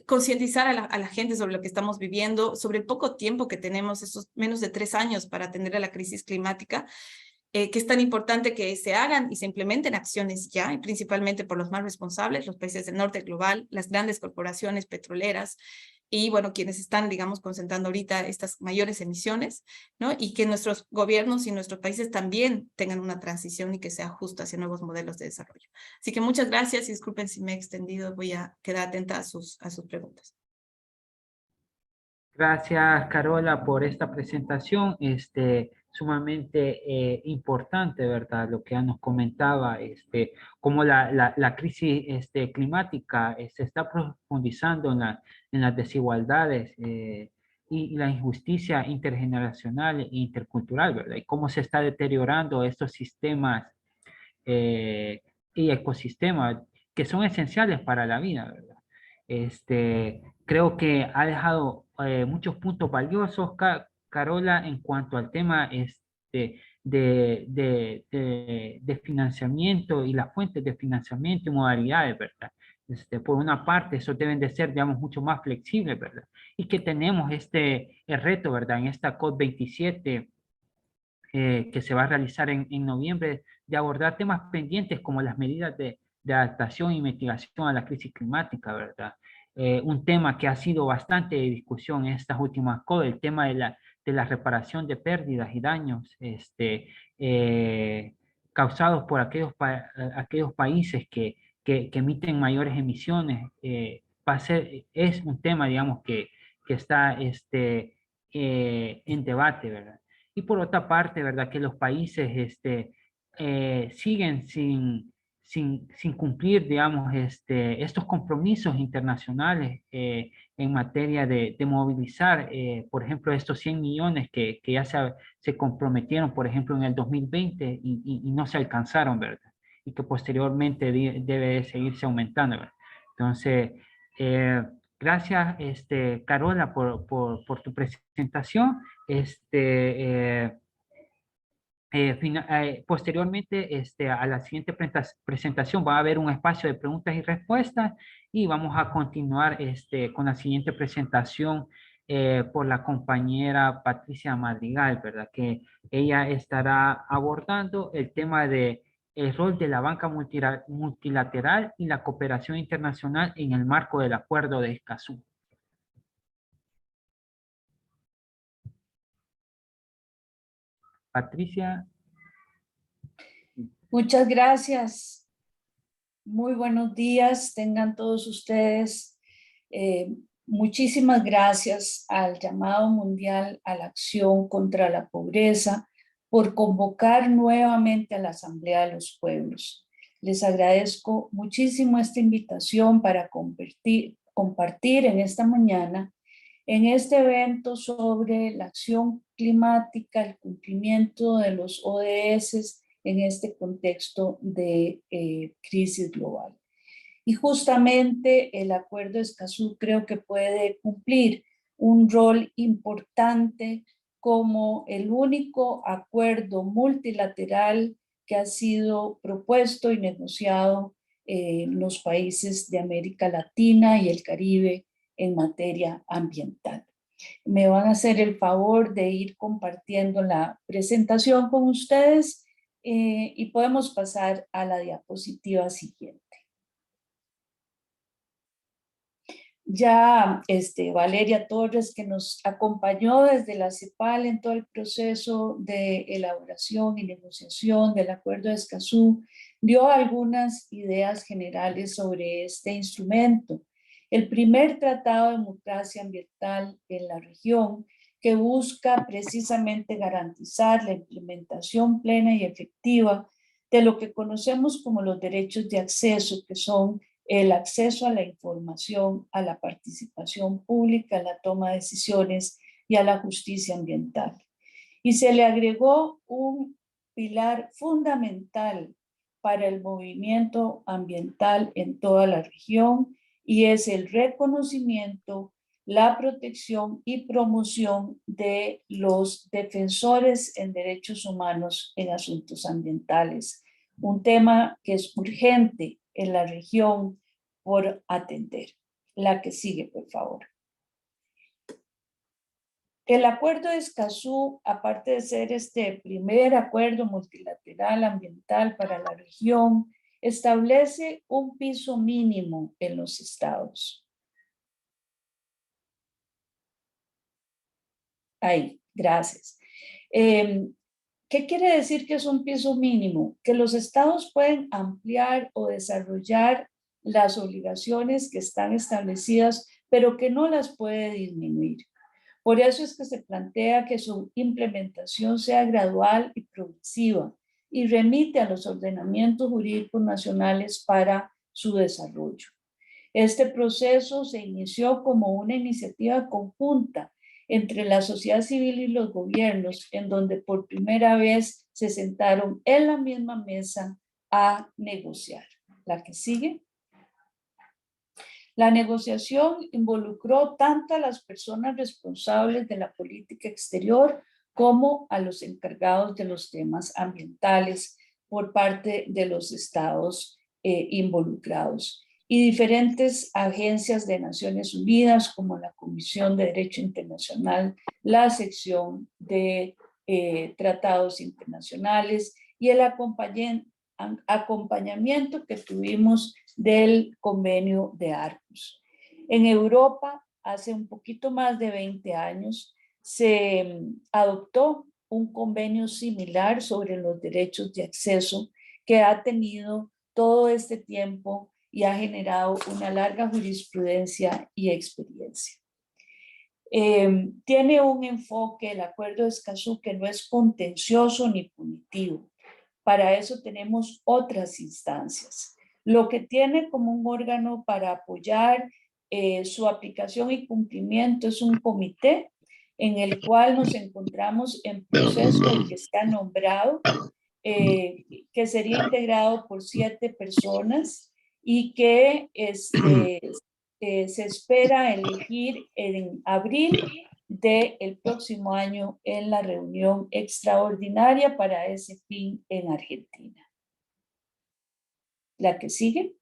concientizar a la gente sobre lo que estamos viviendo, sobre el poco tiempo que tenemos, esos menos de 3 años para atender a la crisis climática, que es tan importante que se hagan y se implementen acciones ya, y principalmente por los más responsables, los países del norte global, las grandes corporaciones petroleras, y bueno, quienes están, digamos, concentrando ahorita estas mayores emisiones, ¿no? Y que nuestros gobiernos y nuestros países también tengan una transición y que sea justa hacia nuevos modelos de desarrollo. Así que muchas gracias y disculpen si me he extendido, voy a quedar atenta a sus preguntas. Gracias, Carola, por esta presentación, sumamente importante, ¿verdad? Lo que ya nos comentaba, cómo la crisis climática se está profundizando en las desigualdades y la injusticia intergeneracional e intercultural, ¿verdad? Y cómo se está deteriorando estos sistemas y ecosistemas que son esenciales para la vida, ¿verdad? Creo que ha dejado muchos puntos valiosos, Carola, en cuanto al tema de financiamiento y las fuentes de financiamiento y modalidades, ¿verdad? Por una parte, eso deben de ser, digamos, mucho más flexibles, ¿verdad? Y que tenemos el reto, ¿verdad? En esta COP27 que se va a realizar en noviembre, de abordar temas pendientes como las medidas de adaptación y mitigación a la crisis climática, ¿verdad? Un tema que ha sido bastante de discusión en estas últimas COP, el tema de la reparación de pérdidas y daños causados por aquellos países que emiten mayores emisiones. Es un tema, digamos, que está en debate, ¿verdad? Y por otra parte, ¿verdad? Que los países siguen sin cumplir, digamos, estos compromisos internacionales en materia de movilizar, por ejemplo, estos 100 millones que ya se comprometieron, por ejemplo, en el 2020 y no se alcanzaron, ¿verdad? Y que posteriormente debe de seguirse aumentando, ¿verdad? Entonces, Gracias, Carola, por tu presentación. Posteriormente, a la siguiente presentación va a haber un espacio de preguntas y respuestas y vamos a continuar con la siguiente presentación por la compañera Patricia Madrigal, ¿verdad? Que ella estará abordando el tema de el rol de la banca multilateral y la cooperación internacional en el marco del Acuerdo de Escazú. Patricia. Muchas gracias. Muy buenos días, tengan todos ustedes. Muchísimas gracias al llamado mundial a la acción contra la pobreza por convocar nuevamente a la Asamblea de los Pueblos. Les agradezco muchísimo esta invitación para compartir en esta mañana en este evento sobre la acción climática, el cumplimiento de los ODS en este contexto de crisis global. Y justamente el Acuerdo de Escazú creo que puede cumplir un rol importante como el único acuerdo multilateral que ha sido propuesto y negociado en los países de América Latina y el Caribe en materia ambiental. Me van a hacer el favor de ir compartiendo la presentación con ustedes y podemos pasar a la diapositiva siguiente. Ya Valeria Torres, que nos acompañó desde la CEPAL en todo el proceso de elaboración y negociación del Acuerdo de Escazú, dio algunas ideas generales sobre este instrumento. El primer tratado de democracia ambiental en la región que busca precisamente garantizar la implementación plena y efectiva de lo que conocemos como los derechos de acceso, que son el acceso a la información, a la participación pública, a la toma de decisiones y a la justicia ambiental. Y se le agregó un pilar fundamental para el movimiento ambiental en toda la región y es el reconocimiento, la protección y promoción de los defensores en derechos humanos en asuntos ambientales. Un tema que es urgente en la región por atender. La que sigue, por favor. El Acuerdo de Escazú, aparte de ser este primer acuerdo multilateral ambiental para la región, establece un piso mínimo en los estados. Ahí, gracias. ¿Qué quiere decir que es un piso mínimo? Que los estados pueden ampliar o desarrollar las obligaciones que están establecidas, pero que no las puede disminuir. Por eso es que se plantea que su implementación sea gradual y progresiva y remite a los ordenamientos jurídicos nacionales para su desarrollo. Este proceso se inició como una iniciativa conjunta entre la sociedad civil y los gobiernos, en donde por primera vez se sentaron en la misma mesa a negociar. La que sigue. La negociación involucró tanto a las personas responsables de la política exterior como a los encargados de los temas ambientales por parte de los estados involucrados y diferentes agencias de Naciones Unidas como la Comisión de Derecho Internacional, la sección de tratados internacionales y el acompañamiento que tuvimos del convenio de Aarhus. En Europa, hace un poquito más de 20 años, se adoptó un convenio similar sobre los derechos de acceso que ha tenido todo este tiempo y ha generado una larga jurisprudencia y experiencia. Tiene un enfoque, el Acuerdo de Escazú, que no es contencioso ni punitivo. Para eso tenemos otras instancias. Lo que tiene como un órgano para apoyar su aplicación y cumplimiento es un comité en el cual nos encontramos en proceso de que está nombrado, que sería integrado por 7 personas y que se espera elegir en abril del próximo año en la reunión extraordinaria para ese fin en Argentina. La que sigue.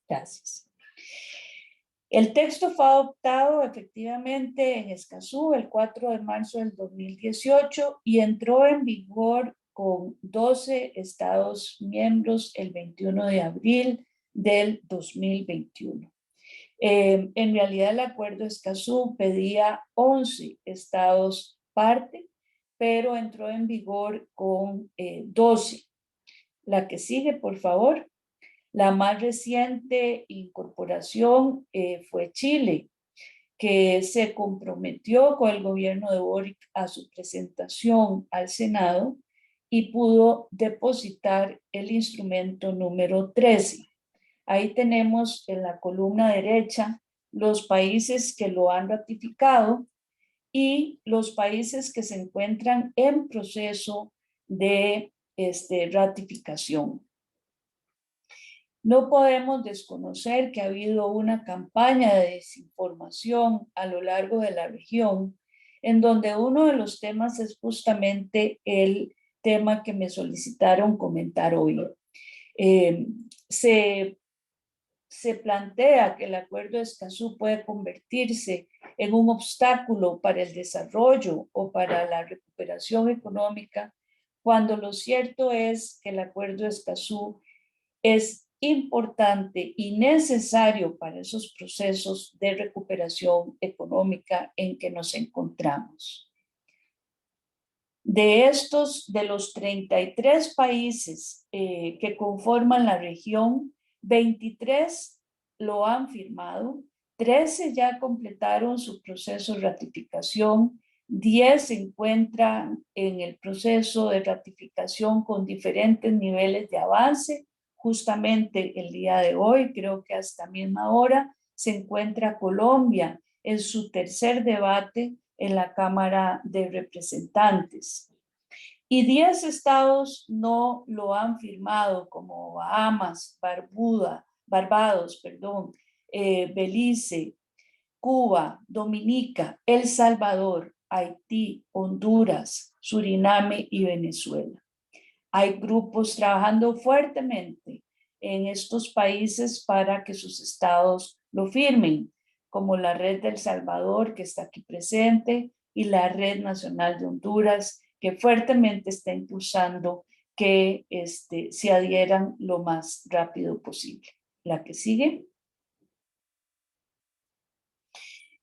Gracias. El texto fue adoptado efectivamente en Escazú el 4 de marzo del 2018 y entró en vigor con 12 estados miembros el 21 de abril del 2021. En realidad el acuerdo Escazú pedía 11 estados parte, pero entró en vigor con 12. La que sigue, por favor. La más reciente incorporación fue Chile, que se comprometió con el gobierno de Boric a su presentación al Senado y pudo depositar el instrumento número 13. Ahí tenemos en la columna derecha los países que lo han ratificado y los países que se encuentran en proceso de ratificación. No podemos desconocer que ha habido una campaña de desinformación a lo largo de la región, en donde uno de los temas es justamente el tema que me solicitaron comentar hoy. Se plantea que el acuerdo de Escazú puede convertirse en un obstáculo para el desarrollo o para la recuperación económica, cuando lo cierto es que el acuerdo de Escazú es importante y necesario para esos procesos de recuperación económica en que nos encontramos. De los 33 países que conforman la región, 23 lo han firmado, 13 ya completaron su proceso de ratificación, 10 se encuentran en el proceso de ratificación con diferentes niveles de avance. Justamente el día de hoy, creo que hasta misma hora, se encuentra Colombia en su tercer debate en la Cámara de Representantes. Y 10 estados no lo han firmado, como Bahamas, Barbados, Belice, Cuba, Dominica, El Salvador, Haití, Honduras, Suriname y Venezuela. Hay grupos trabajando fuertemente en estos países para que sus estados lo firmen, como la Red del Salvador, que está aquí presente, y la Red Nacional de Honduras, que fuertemente está impulsando que se adhieran lo más rápido posible. La que sigue.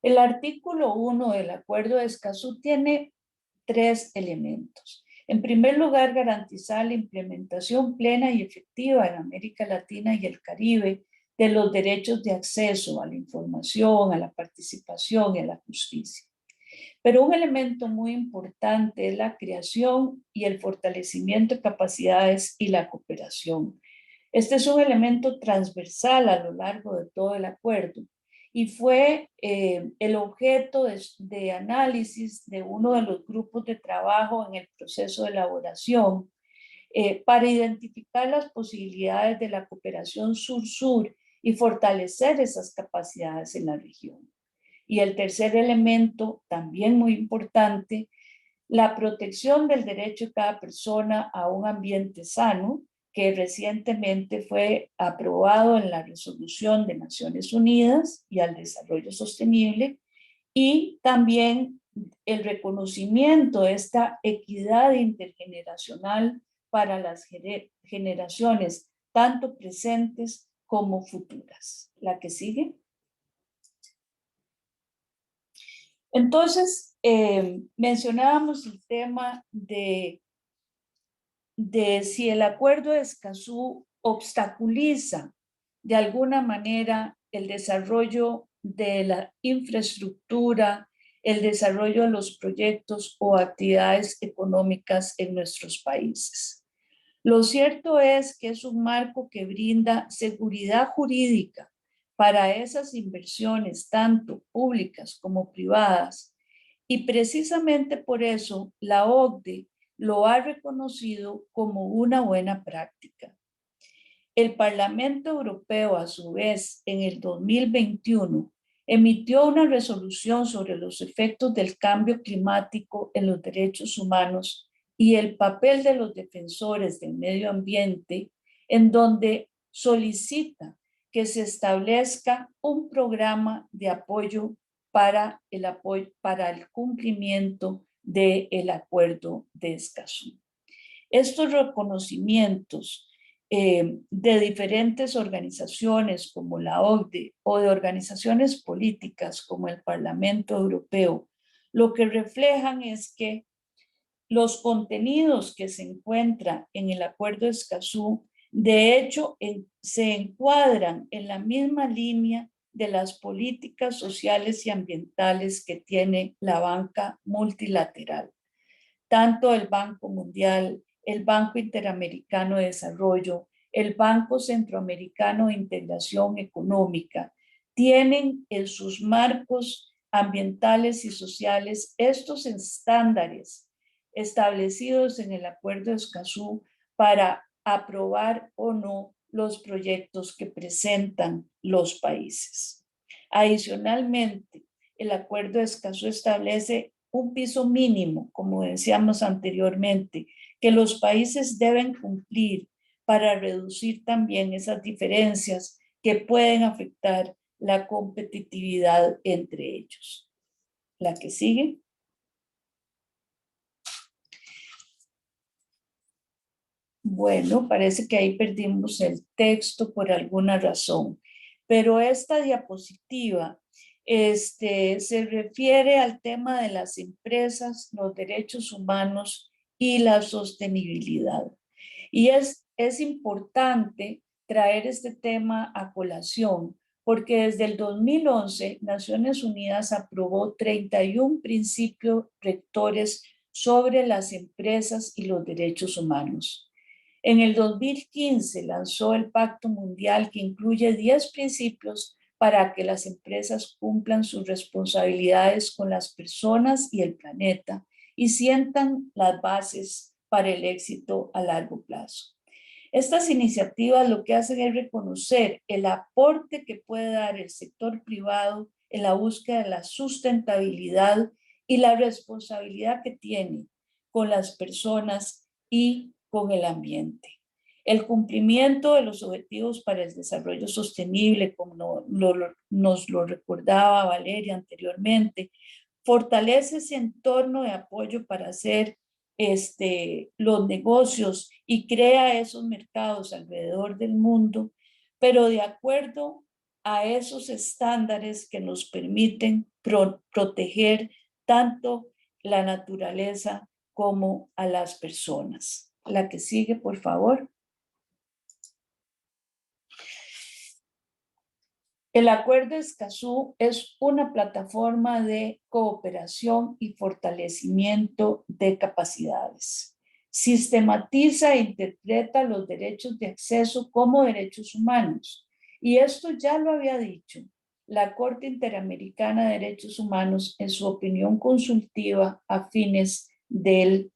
El artículo 1 del Acuerdo de Escazú tiene 3 elementos. En primer lugar, garantizar la implementación plena y efectiva en América Latina y el Caribe de los derechos de acceso a la información, a la participación y a la justicia. Pero un elemento muy importante es la creación y el fortalecimiento de capacidades y la cooperación. Este es un elemento transversal a lo largo de todo el acuerdo y fue el objeto de análisis de uno de los grupos de trabajo en el proceso de elaboración para identificar las posibilidades de la cooperación sur-sur y fortalecer esas capacidades en la región. Y el tercer elemento, también muy importante, la protección del derecho de cada persona a un ambiente sano, que recientemente fue aprobado en la Resolución de Naciones Unidas y al Desarrollo Sostenible, y también el reconocimiento de esta equidad intergeneracional para las generaciones, tanto presentes como futuras. La que sigue. Entonces, mencionábamos el tema de si el acuerdo de Escazú obstaculiza de alguna manera el desarrollo de la infraestructura, el desarrollo de los proyectos o actividades económicas en nuestros países. Lo cierto es que es un marco que brinda seguridad jurídica para esas inversiones, tanto públicas como privadas, y precisamente por eso la OCDE lo ha reconocido como una buena práctica. El Parlamento Europeo, a su vez, en el 2021, emitió una resolución sobre los efectos del cambio climático en los derechos humanos y el papel de los defensores del medio ambiente, en donde solicita que se establezca un programa de apoyo para el cumplimiento del Acuerdo de Escazú. Estos reconocimientos de diferentes organizaciones como la OCDE o de organizaciones políticas como el Parlamento Europeo, lo que reflejan es que los contenidos que se encuentran en el Acuerdo de Escazú, de hecho, se encuadran en la misma línea de las políticas sociales y ambientales que tiene la banca multilateral. Tanto el Banco Mundial, el Banco Interamericano de Desarrollo, el Banco Centroamericano de Integración Económica, tienen en sus marcos ambientales y sociales estos estándares establecidos en el Acuerdo de Escazú para aprobar o no los proyectos que presentan los países. Adicionalmente, el Acuerdo de Escazú establece un piso mínimo, como decíamos anteriormente, que los países deben cumplir para reducir también esas diferencias que pueden afectar la competitividad entre ellos. La que sigue. Bueno, parece que ahí perdimos el texto por alguna razón, pero esta diapositiva se refiere al tema de las empresas, los derechos humanos y la sostenibilidad. Y es importante traer este tema a colación porque desde el 2011 Naciones Unidas aprobó 31 principios rectores sobre las empresas y los derechos humanos. En el 2015 lanzó el Pacto Mundial que incluye 10 principios para que las empresas cumplan sus responsabilidades con las personas y el planeta y sientan las bases para el éxito a largo plazo. Estas iniciativas lo que hacen es reconocer el aporte que puede dar el sector privado en la búsqueda de la sustentabilidad y la responsabilidad que tiene con las personas y con el ambiente. El cumplimiento de los objetivos para el desarrollo sostenible, como nos lo recordaba Valeria anteriormente, fortalece ese entorno de apoyo para hacer los negocios y crea esos mercados alrededor del mundo, pero de acuerdo a esos estándares que nos permiten proteger tanto la naturaleza como a las personas. La que sigue, por favor. El Acuerdo de Escazú es una plataforma de cooperación y fortalecimiento de capacidades. Sistematiza e interpreta los derechos de acceso como derechos humanos. Y esto ya lo había dicho la Corte Interamericana de Derechos Humanos en su opinión consultiva a fines del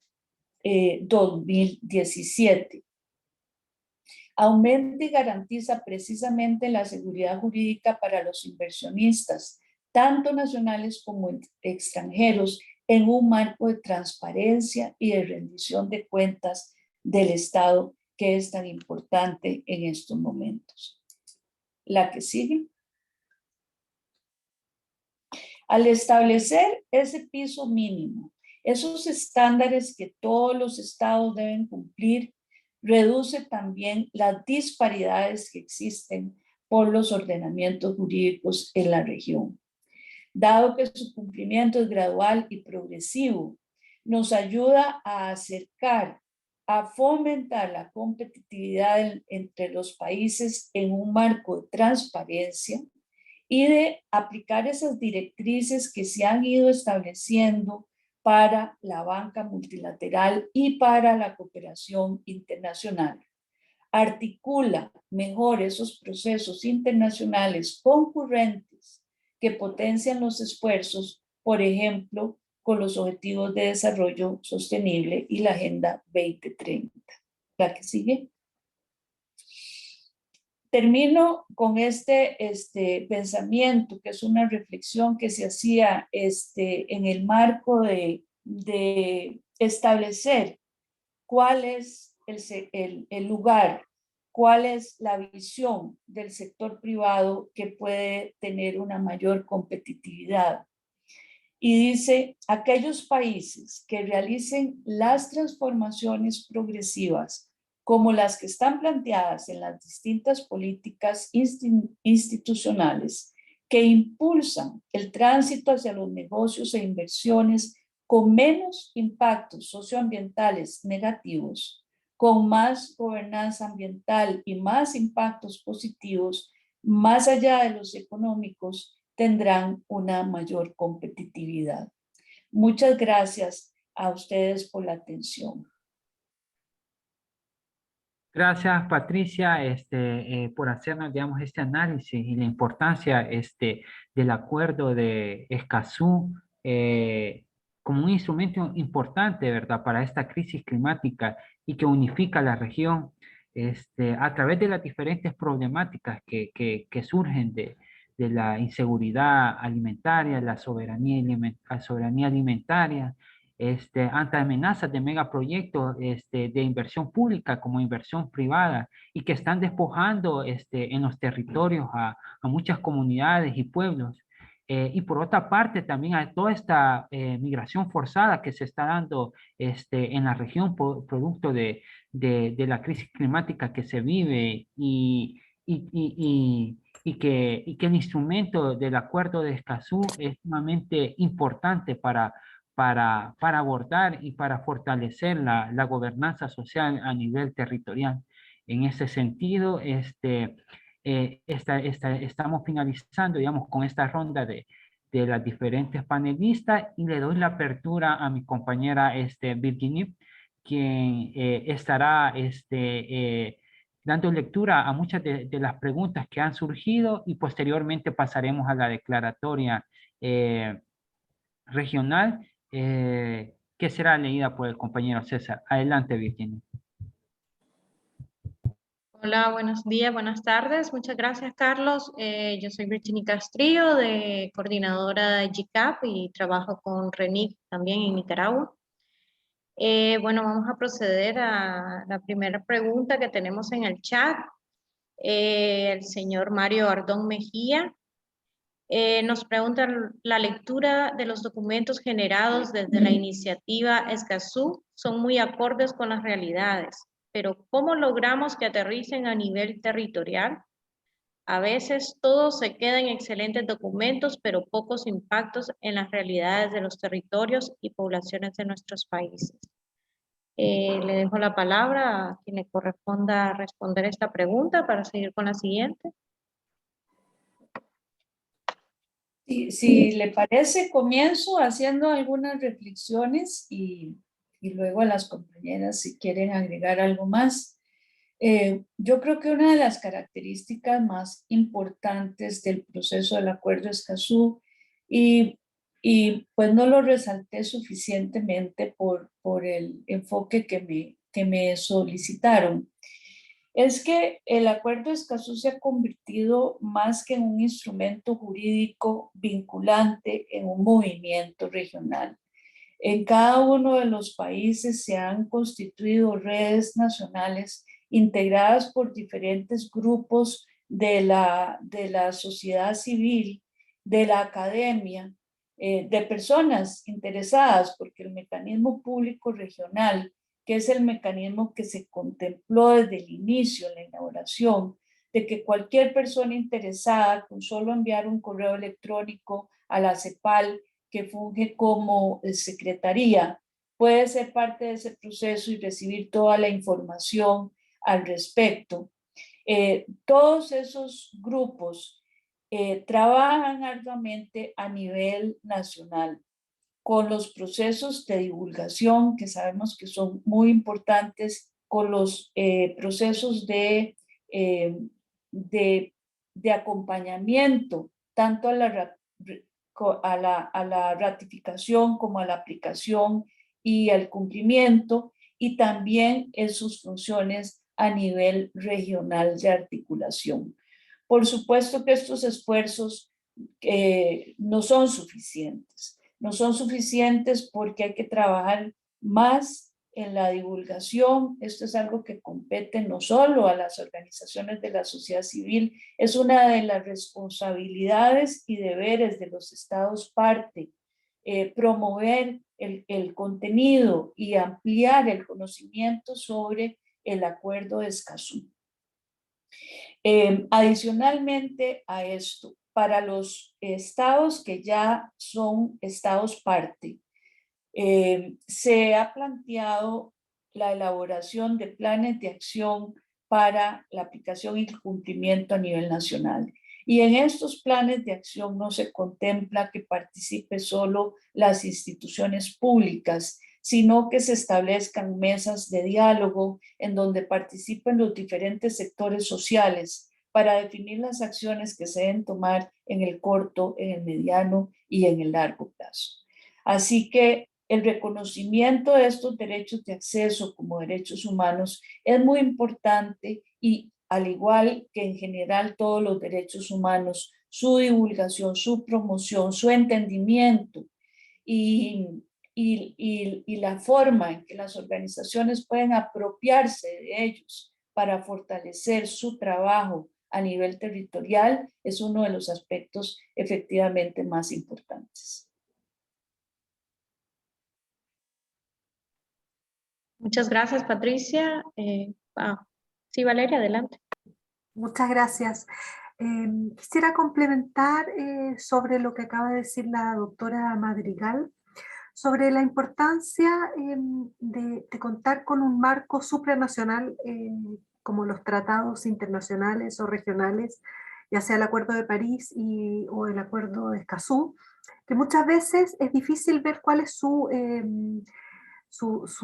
2017. Aumenta y garantiza precisamente la seguridad jurídica para los inversionistas, tanto nacionales como extranjeros, en un marco de transparencia y de rendición de cuentas del Estado que es tan importante en estos momentos. La que sigue. Al establecer ese piso mínimo, esos estándares que todos los estados deben cumplir, reduce también las disparidades que existen por los ordenamientos jurídicos en la región. Dado que su cumplimiento es gradual y progresivo, nos ayuda a acercar, a fomentar la competitividad entre los países en un marco de transparencia y de aplicar esas directrices que se han ido estableciendo para la banca multilateral y para la cooperación internacional. Articula mejor esos procesos internacionales concurrentes que potencian los esfuerzos, por ejemplo, con los Objetivos de Desarrollo Sostenible y la Agenda 2030. ¿La que sigue? Termino con este pensamiento, que es una reflexión que se hacía en el marco de establecer cuál es el lugar, cuál es la visión del sector privado que puede tener una mayor competitividad. Y dice, aquellos países que realicen las transformaciones progresivas como las que están planteadas en las distintas políticas institucionales que impulsan el tránsito hacia los negocios e inversiones con menos impactos socioambientales negativos, con más gobernanza ambiental y más impactos positivos, más allá de los económicos, tendrán una mayor competitividad. Muchas gracias a ustedes por la atención. Gracias, Patricia, por hacernos, digamos, este análisis y la importancia del acuerdo de Escazú como un instrumento importante, ¿verdad?, para esta crisis climática y que unifica la región a través de las diferentes problemáticas que surgen de la inseguridad alimentaria, la soberanía alimentaria, ante amenazas de megaproyectos de inversión pública como inversión privada y que están despojando en los territorios a muchas comunidades y pueblos. Y por otra parte también a toda esta migración forzada que se está dando en la región producto de la crisis climática que se vive y que el instrumento del Acuerdo de Escazú es sumamente importante para abordar y para fortalecer la gobernanza social a nivel territorial. En ese sentido, estamos finalizando, digamos, con esta ronda de las diferentes panelistas y le doy la apertura a mi compañera Virginia, quien estará dando lectura a muchas de las preguntas que han surgido y posteriormente pasaremos a la declaratoria regional que será leída por el compañero César. Adelante, Virginia. Hola, buenos días, buenas tardes. Muchas gracias, Carlos. Yo soy Virginia Castrillo, coordinadora de GCAP y trabajo con RENIC también en Nicaragua. Bueno, vamos a proceder a la primera pregunta que tenemos en el chat. El señor Mario Ardón Mejía nos pregunta la lectura de los documentos generados desde la iniciativa Escazú son muy acordes con las realidades, pero ¿cómo logramos que aterricen a nivel territorial? A veces todo se queda en excelentes documentos, pero pocos impactos en las realidades de los territorios y poblaciones de nuestros países. Le dejo la palabra a quien le corresponda responder esta pregunta para seguir con la siguiente. Si le parece, comienzo haciendo algunas reflexiones y luego a las compañeras si quieren agregar algo más. Yo creo que una de las características más importantes del proceso del Acuerdo Escazú, y pues no lo resalté suficientemente por el enfoque que me solicitaron, es que el Acuerdo Escazú se ha convertido más que en un instrumento jurídico vinculante en un movimiento regional. En cada uno de los países se han constituido redes nacionales integradas por diferentes grupos de la sociedad civil, de la academia, de personas interesadas, porque el mecanismo público regional, que es el mecanismo que se contempló desde el inicio, en la inauguración, de que cualquier persona interesada con solo enviar un correo electrónico a la CEPAL, que funge como secretaría, puede ser parte de ese proceso y recibir toda la información al respecto. Todos esos grupos trabajan arduamente a nivel nacional con los procesos de divulgación, que sabemos que son muy importantes, con los procesos de acompañamiento, tanto a la ratificación como a la aplicación y al cumplimiento, y también en sus funciones a nivel regional de articulación. Por supuesto que estos esfuerzos no son suficientes. No son suficientes porque hay que trabajar más en la divulgación. Esto es algo que compete no solo a las organizaciones de la sociedad civil, es una de las responsabilidades y deberes de los estados parte, promover el contenido y ampliar el conocimiento sobre el Acuerdo de Escazú. Adicionalmente a esto, para los estados que ya son estados parte, se ha planteado la elaboración de planes de acción para la aplicación y el cumplimiento a nivel nacional. Y en estos planes de acción no se contempla que participe solo las instituciones públicas, sino que se establezcan mesas de diálogo en donde participen los diferentes sectores sociales para definir las acciones que se deben tomar en el corto, en el mediano y en el largo plazo. Así que el reconocimiento de estos derechos de acceso como derechos humanos es muy importante y al igual que en general todos los derechos humanos, su divulgación, su promoción, su entendimiento y la forma en que las organizaciones pueden apropiarse de ellos para fortalecer su trabajo a nivel territorial es uno de los aspectos efectivamente más importantes. Muchas gracias, Patricia. Sí, Valeria, adelante. Muchas gracias. Quisiera complementar sobre lo que acaba de decir la doctora Madrigal, sobre la importancia de contar con un marco supranacional como los tratados internacionales o regionales, ya sea el Acuerdo de París o el Acuerdo de Escazú, que muchas veces es difícil ver cuál es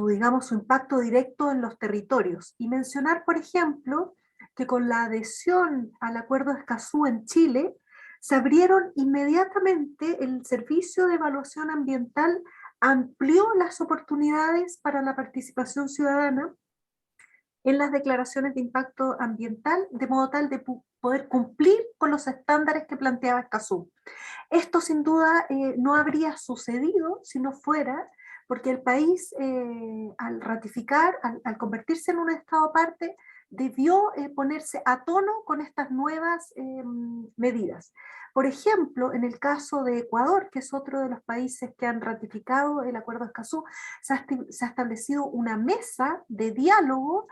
digamos, su impacto directo en los territorios. Y mencionar, por ejemplo, que con la adhesión al Acuerdo de Escazú en Chile, se abrieron inmediatamente el Servicio de Evaluación Ambiental, amplió las oportunidades para la participación ciudadana en las declaraciones de impacto ambiental, de modo tal de poder cumplir con los estándares que planteaba Escazú. Esto sin duda no habría sucedido si no fuera porque el país, al ratificar, al convertirse en un estado parte, debió ponerse a tono con estas nuevas medidas. Por ejemplo, en el caso de Ecuador, que es otro de los países que han ratificado el Acuerdo de Escazú, se ha establecido una mesa de diálogo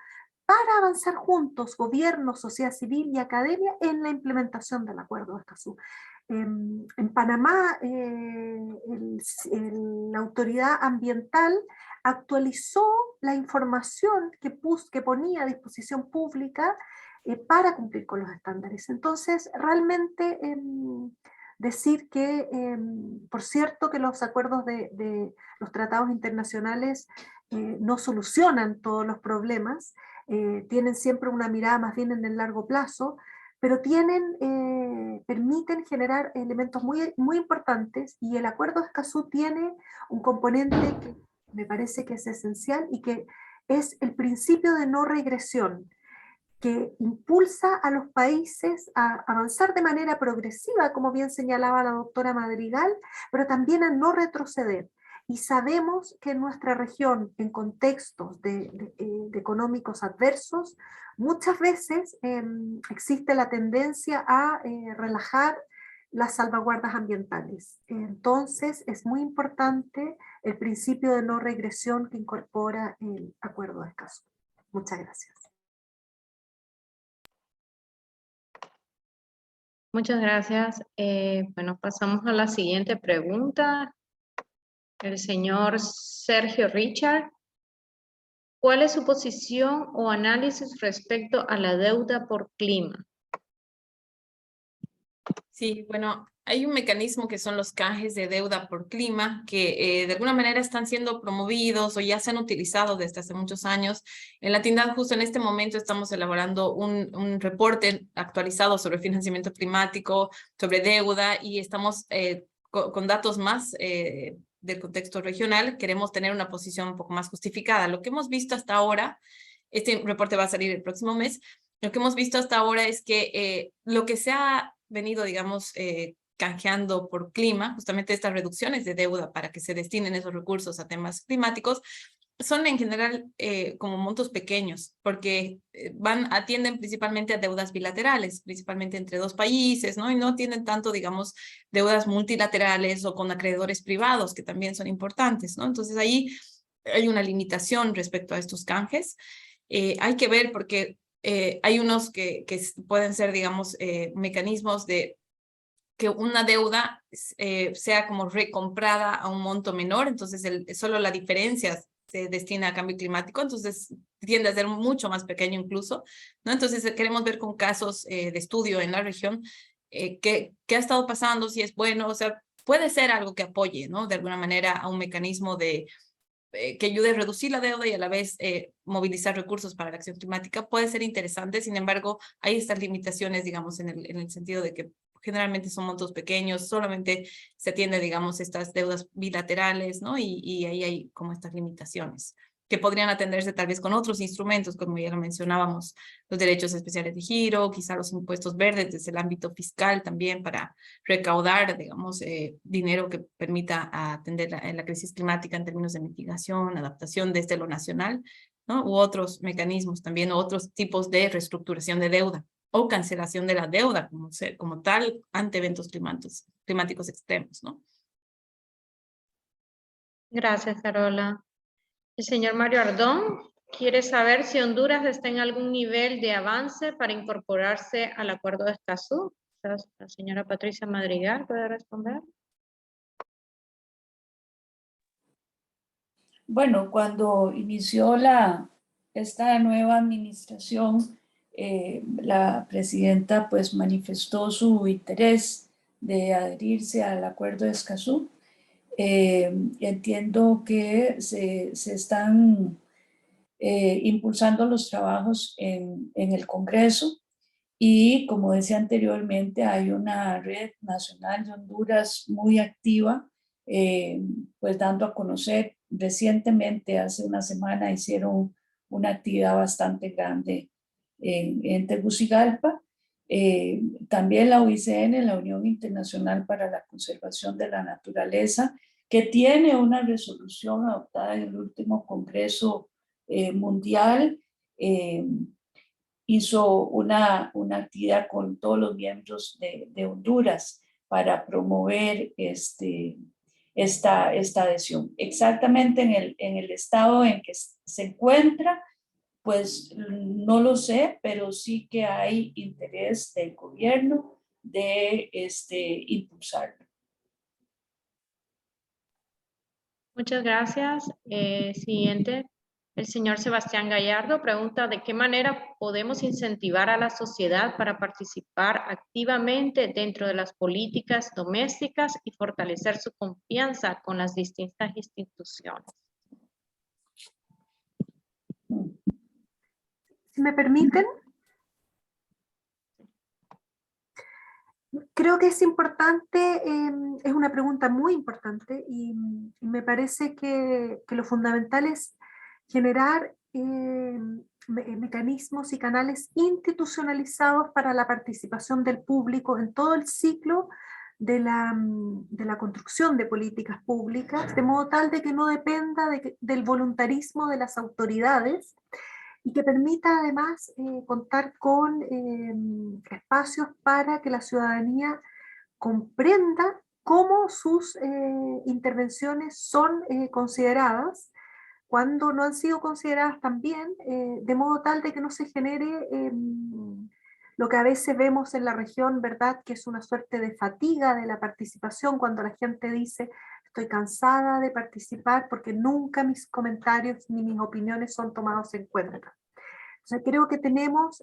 para avanzar juntos, gobierno, sociedad civil y academia, en la implementación del Acuerdo de Escazú. En Panamá, la autoridad ambiental actualizó la información que ponía a disposición pública para cumplir con los estándares. Entonces, realmente decir que, por cierto, que los acuerdos de los tratados internacionales no solucionan todos los problemas, tienen siempre una mirada más bien en el largo plazo, pero permiten generar elementos muy, muy importantes, y el Acuerdo de Escazú tiene un componente que me parece que es esencial y que es el principio de no regresión, que impulsa a los países a avanzar de manera progresiva, como bien señalaba la doctora Madrigal, pero también a no retroceder. Y sabemos que en nuestra región, en contextos económicos adversos, muchas veces existe la tendencia a relajar las salvaguardas ambientales. Entonces es muy importante el principio de no regresión que incorpora el Acuerdo de Escazú. Muchas gracias. Muchas gracias. Bueno, pasamos a la siguiente pregunta. El señor Sergio Richard. ¿Cuál es su posición o análisis respecto a la deuda por clima? Sí, bueno, hay un mecanismo que son los canjes de deuda por clima que de alguna manera están siendo promovidos o ya se han utilizado desde hace muchos años. En la Tindad justo en este momento estamos elaborando un reporte actualizado sobre financiamiento climático, sobre deuda, y estamos con datos más del contexto regional. Queremos tener una posición un poco más justificada. Lo que hemos visto hasta ahora Este reporte va a salir el próximo mes. Lo que hemos visto hasta ahora es que lo que se ha venido, digamos, canjeando por clima, justamente estas reducciones de deuda para que se destinen esos recursos a temas climáticos, son en general como montos pequeños, porque atienden principalmente a deudas bilaterales, principalmente entre dos países, ¿no? Y no tienen tanto, digamos, deudas multilaterales o con acreedores privados, que también son importantes, ¿no? Entonces ahí hay una limitación respecto a estos canjes. Hay que ver porque hay unos que pueden ser, digamos, mecanismos de que una deuda sea como recomprada a un monto menor, entonces solo la diferencia se destina a cambio climático, entonces tiende a ser mucho más pequeño incluso, ¿no? Entonces queremos ver con casos de estudio en la región qué ha estado pasando, si es bueno, o sea, puede ser algo que apoye, ¿no? De alguna manera a un mecanismo de que ayude a reducir la deuda y a la vez movilizar recursos para la acción climática, puede ser interesante. Sin embargo, hay estas limitaciones, digamos, en el sentido de que generalmente son montos pequeños, solamente se atiende, digamos, estas deudas bilaterales, ¿no? Y ahí hay como estas limitaciones que podrían atenderse tal vez con otros instrumentos, como ya lo mencionábamos, los derechos especiales de giro, quizá los impuestos verdes desde el ámbito fiscal también para recaudar, digamos, dinero que permita atender la crisis climática en términos de mitigación, adaptación desde lo nacional, ¿no? U otros mecanismos también, o otros tipos de reestructuración de deuda o cancelación de la deuda como tal ante eventos climáticos extremos, ¿no? Gracias, Carola. El señor Mario Ardón quiere saber si Honduras está en algún nivel de avance para incorporarse al Acuerdo de Escazú. La señora Patricia Madrigal puede responder. Bueno, cuando inició esta nueva administración, la presidenta pues manifestó su interés de adherirse al Acuerdo de Escazú. Entiendo que se están impulsando los trabajos en el Congreso y, como decía anteriormente, hay una red nacional de Honduras muy activa, pues dando a conocer. Recientemente, hace una semana, hicieron una actividad bastante grande en Tegucigalpa. También la UICN, la Unión Internacional para la Conservación de la Naturaleza, que tiene una resolución adoptada en el último Congreso Mundial, hizo una actividad con todos los miembros de Honduras para promover esta adhesión. Exactamente en el estado en que se encuentra, pues no lo sé, pero sí que hay interés del gobierno de impulsarlo. Muchas gracias. Siguiente. El señor Sebastián Gallardo pregunta de qué manera podemos incentivar a la sociedad para participar activamente dentro de las políticas domésticas y fortalecer su confianza con las distintas instituciones. Si me permiten. Creo que es importante, es una pregunta muy importante y me parece que lo fundamental es generar mecanismos y canales institucionalizados para la participación del público en todo el ciclo de la construcción de políticas públicas, de modo tal de que no dependa del voluntarismo de las autoridades, y que permita además contar con espacios para que la ciudadanía comprenda cómo sus intervenciones son consideradas, cuando no han sido consideradas también, de modo tal de que no se genere lo que a veces vemos en la región, ¿verdad?, que es una suerte de fatiga de la participación, cuando la gente dice: estoy cansada de participar porque nunca mis comentarios ni mis opiniones son tomados en cuenta. O sea, creo que tenemos,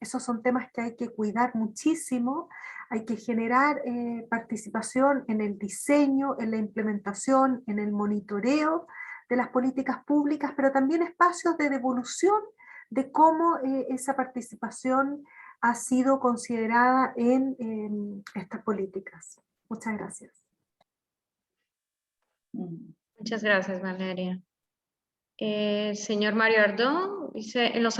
esos son temas que hay que cuidar muchísimo, hay que generar participación en el diseño, en la implementación, en el monitoreo de las políticas públicas, pero también espacios de devolución de cómo esa participación ha sido considerada en estas políticas. Muchas gracias. Muchas gracias, Valeria. Señor Mario Ardón, dice, en los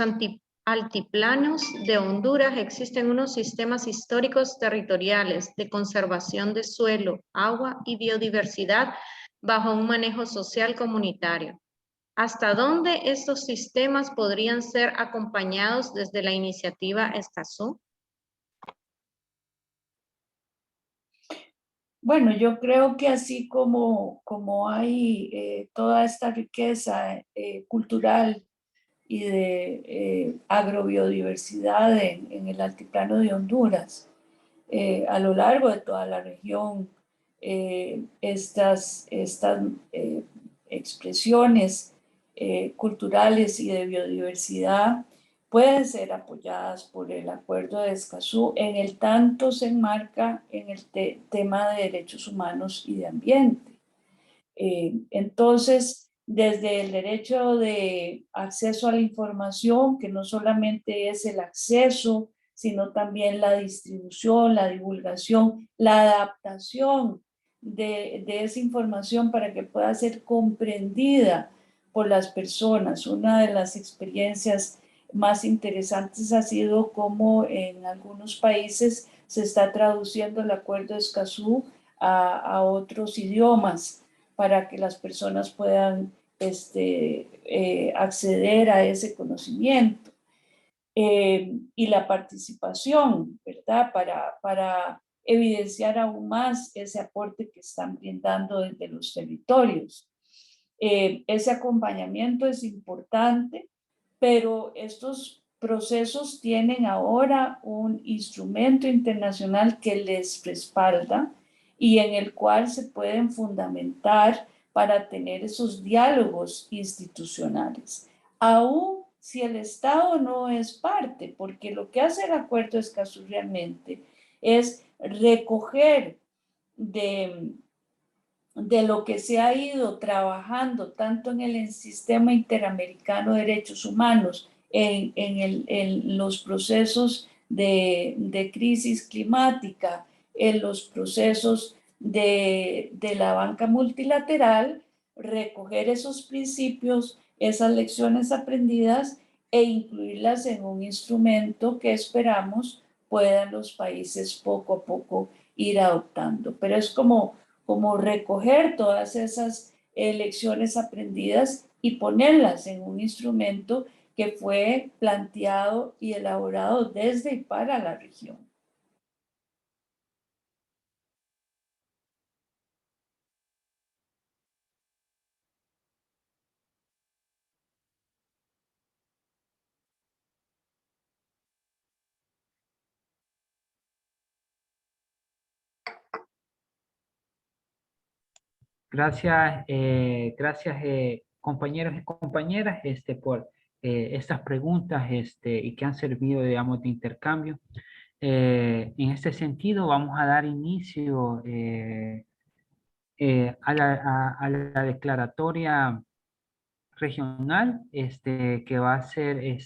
altiplanos de Honduras existen unos sistemas históricos territoriales de conservación de suelo, agua y biodiversidad bajo un manejo social comunitario. ¿Hasta dónde estos sistemas podrían ser acompañados desde la iniciativa Escazú? Bueno, yo creo que así como hay toda esta riqueza cultural y de agrobiodiversidad en el altiplano de Honduras, a lo largo de toda la región, estas expresiones culturales y de biodiversidad pueden ser apoyadas por el Acuerdo de Escazú en el tanto se enmarca en el tema de derechos humanos y de ambiente. Entonces, desde el derecho de acceso a la información, que no solamente es el acceso, sino también la distribución, la divulgación, la adaptación de esa información para que pueda ser comprendida por las personas. Una de las experiencias más interesantes ha sido cómo en algunos países se está traduciendo el Acuerdo de Escazú a otros idiomas para que las personas puedan acceder a ese conocimiento. Y la participación, ¿verdad? Para evidenciar aún más ese aporte que están brindando desde los territorios. Ese acompañamiento es importante, pero estos procesos tienen ahora un instrumento internacional que les respalda y en el cual se pueden fundamentar para tener esos diálogos institucionales. Aún si el Estado no es parte, porque lo que hace el Acuerdo de Escazú realmente es recoger de lo que se ha ido trabajando tanto en el Sistema Interamericano de Derechos Humanos, en los procesos de crisis climática, en los procesos de la banca multilateral, recoger esos principios, esas lecciones aprendidas e incluirlas en un instrumento que esperamos puedan los países poco a poco ir adoptando. Pero es como recoger todas esas lecciones aprendidas y ponerlas en un instrumento que fue planteado y elaborado desde y para la región. Gracias, compañeros y compañeras, por estas preguntas y que han servido, digamos, de intercambio. En este sentido, vamos a dar inicio a la declaratoria regional que va a ser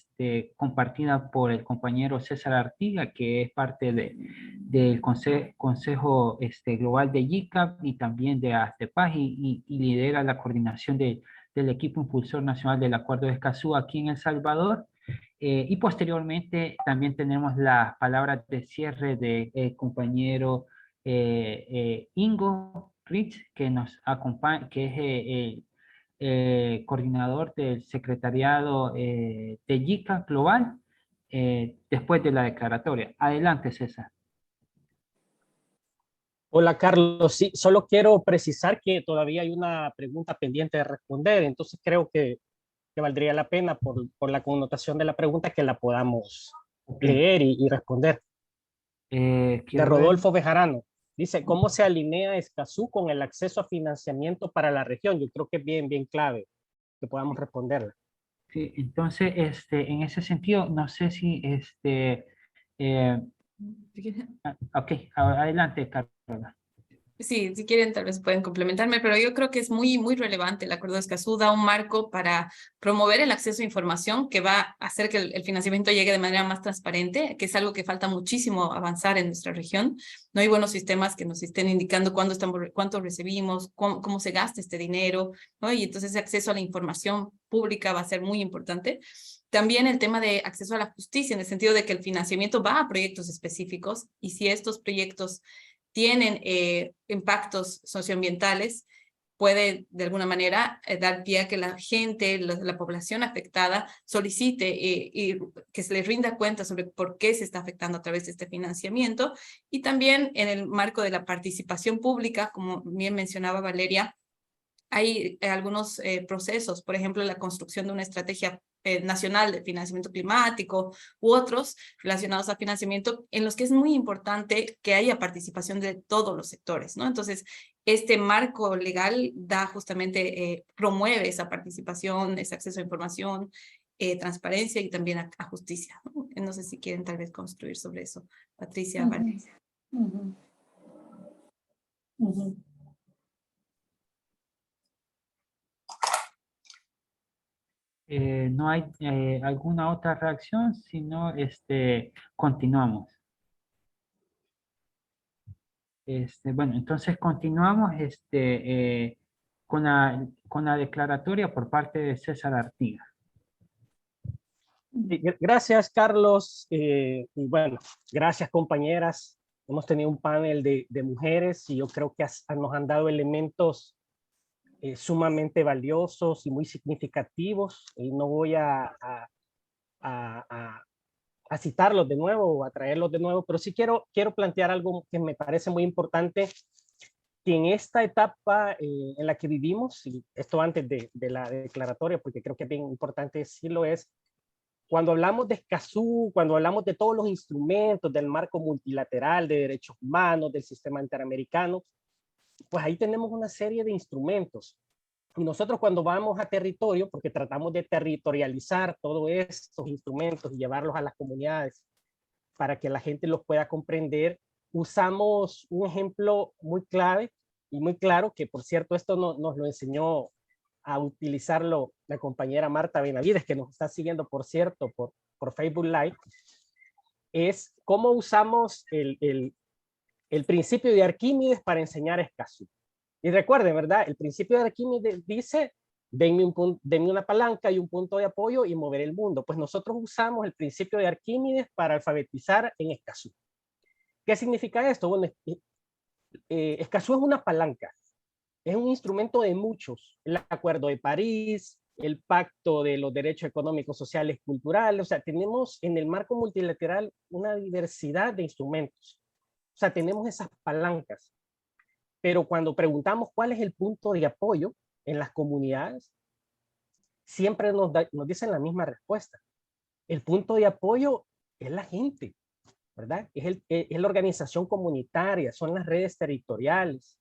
compartida por el compañero César Artiga, que es parte del Consejo Global de YICAP y también de ASTEPAG y lidera la coordinación del equipo impulsor nacional del Acuerdo de Escazú aquí en El Salvador. Y posteriormente también tenemos las palabras de cierre del compañero Ingo Rich, que nos acompaña, que es coordinador del secretariado de YICA Global, después de la declaratoria. Adelante, César. Hola, Carlos. Sí, solo quiero precisar que todavía hay una pregunta pendiente de responder, entonces creo que valdría la pena por la connotación de la pregunta que la podamos leer y responder. De Rodolfo Bejarano. Dice, ¿cómo se alinea Escazú con el acceso a financiamiento para la región? Yo creo que es bien clave que podamos responderla. Sí, entonces, en ese sentido, no sé si, ok, adelante, Carla. Sí, si quieren tal vez pueden complementarme, pero yo creo que es muy relevante. El Acuerdo de Escazú da un marco para promover el acceso a información que va a hacer que el financiamiento llegue de manera más transparente, que es algo que falta muchísimo avanzar en nuestra región. No hay buenos sistemas que nos estén indicando cuánto recibimos, cómo se gasta este dinero, ¿no? Y entonces ese acceso a la información pública va a ser muy importante. También el tema de acceso a la justicia, en el sentido de que el financiamiento va a proyectos específicos y si estos proyectos tienen impactos socioambientales, puede de alguna manera dar pie a que la gente, la población afectada solicite y que se les rinda cuenta sobre por qué se está afectando a través de este financiamiento. Y también en el marco de la participación pública, como bien mencionaba Valeria, hay algunos procesos, por ejemplo, la construcción de una estrategia nacional de financiamiento climático u otros relacionados a financiamiento en los que es muy importante que haya participación de todos los sectores, ¿no? Entonces, este marco legal da justamente, promueve esa participación, ese acceso a información, transparencia y también a justicia, ¿no? No sé si quieren tal vez construir sobre eso, Patricia, Valeria. No hay alguna otra reacción, sino continuamos. Bueno, entonces continuamos con la declaratoria por parte de César Artiga. Gracias, Carlos. Y bueno, gracias, compañeras. Hemos tenido un panel de mujeres y yo creo que nos han dado elementos sumamente valiosos y muy significativos. Y no voy a citarlos de nuevo o a traerlos de nuevo, pero sí quiero plantear algo que me parece muy importante, que en esta etapa en la que vivimos, y esto antes de la declaratoria, porque creo que es bien importante decirlo, es cuando hablamos de Escazú, cuando hablamos de todos los instrumentos del marco multilateral de derechos humanos, del sistema interamericano, pues ahí tenemos una serie de instrumentos. Y nosotros cuando vamos a territorio, porque tratamos de territorializar todos estos instrumentos y llevarlos a las comunidades para que la gente los pueda comprender, usamos un ejemplo muy clave y muy claro, que por cierto esto nos lo enseñó a utilizarlo la compañera Marta Benavides, que nos está siguiendo, por cierto, por Facebook Live, es cómo usamos el principio de Arquímedes para enseñar Escazú. Y recuerden, ¿verdad? El principio de Arquímedes dice, denme una palanca y un punto de apoyo y mover el mundo. Pues nosotros usamos el principio de Arquímedes para alfabetizar en Escazú. ¿Qué significa esto? Bueno, Escazú es una palanca. Es un instrumento de muchos. El Acuerdo de París, el Pacto de los Derechos Económicos, Sociales, Culturales. O sea, tenemos en el marco multilateral una diversidad de instrumentos. O sea, tenemos esas palancas. Pero cuando preguntamos cuál es el punto de apoyo en las comunidades, siempre nos dicen la misma respuesta. El punto de apoyo es la gente, ¿verdad? Es la organización comunitaria, son las redes territoriales.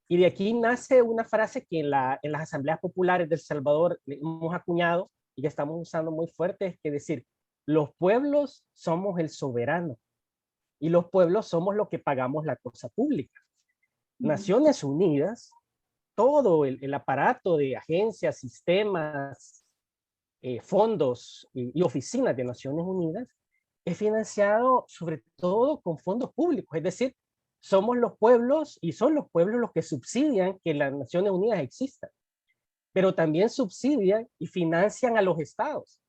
Y de aquí nace una frase que en las asambleas populares de El Salvador hemos acuñado y que estamos usando muy fuerte, es que decir, los pueblos somos el soberano y los pueblos somos los que pagamos la cosa pública. Naciones Unidas, todo el aparato de agencias, sistemas, fondos y oficinas de Naciones Unidas es financiado sobre todo con fondos públicos, es decir, somos los pueblos y son los pueblos los que subsidian que las Naciones Unidas existan, pero también subsidian y financian a los estados,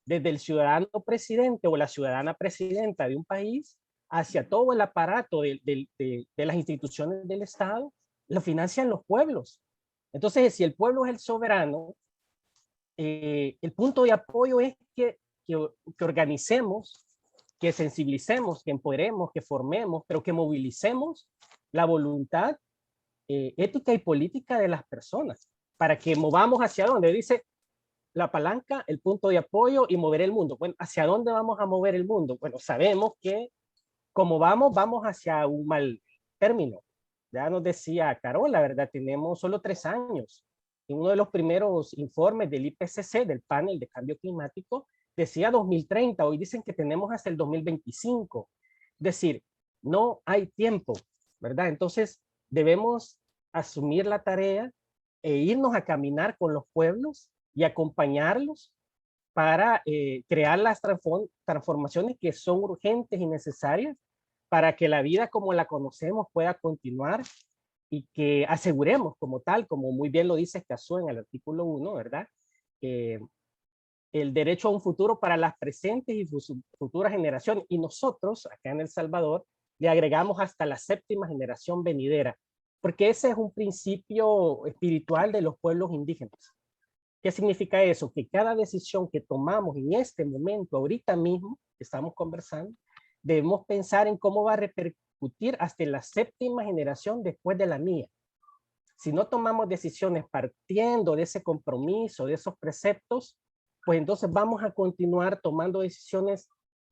desde el ciudadano presidente o la ciudadana presidenta de un país hacia todo el aparato de las instituciones del Estado, lo financian los pueblos. Entonces, si el pueblo es el soberano, el punto de apoyo es que organicemos, que sensibilicemos, que empoderemos, que formemos, pero que movilicemos la voluntad ética y política de las personas, para que movamos hacia donde dice la palanca, el punto de apoyo y mover el mundo. Bueno, ¿hacia dónde vamos a mover el mundo? Bueno, sabemos que como vamos hacia un mal término. Ya nos decía Carol, la verdad, tenemos solo 3 años. En uno de los primeros informes del IPCC, del panel de cambio climático, decía 2030, hoy dicen que tenemos hasta el 2025. Es decir, no hay tiempo, ¿verdad? Entonces, debemos asumir la tarea e irnos a caminar con los pueblos y acompañarlos para crear las transformaciones que son urgentes y necesarias para que la vida como la conocemos pueda continuar y que aseguremos como tal, como muy bien lo dice Escazú en el artículo 1, ¿verdad? el derecho a un futuro para las presentes y futuras generaciones. Y nosotros, acá en El Salvador, le agregamos hasta la 7ª generación venidera, porque ese es un principio espiritual de los pueblos indígenas. ¿Qué significa eso? Que cada decisión que tomamos en este momento, ahorita mismo, que estamos conversando, debemos pensar en cómo va a repercutir hasta la 7ª generación después de la mía. Si no tomamos decisiones partiendo de ese compromiso, de esos preceptos, pues entonces vamos a continuar tomando decisiones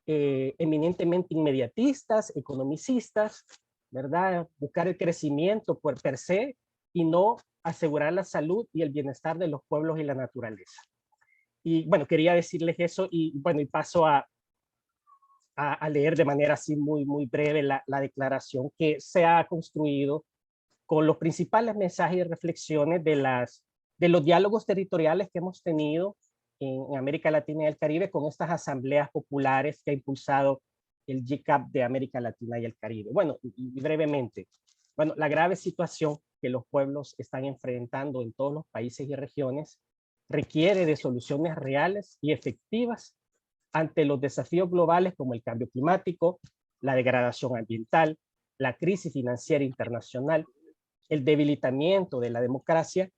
eminentemente inmediatistas, economicistas, ¿verdad? Buscar el crecimiento por per se y no asegurar la salud y el bienestar de los pueblos y la naturaleza. Y bueno, quería decirles eso y bueno, y paso a leer de manera así muy breve la declaración que se ha construido con los principales mensajes y reflexiones de los diálogos territoriales que hemos tenido en América Latina y el Caribe con estas asambleas populares que ha impulsado el GCAP de América Latina y el Caribe. Bueno, y brevemente, bueno, la grave situación que los pueblos están enfrentando en todos los países y regiones requiere de soluciones reales y efectivas ante los desafíos globales como el cambio climático, la degradación ambiental, la crisis financiera internacional, el debilitamiento de la democracia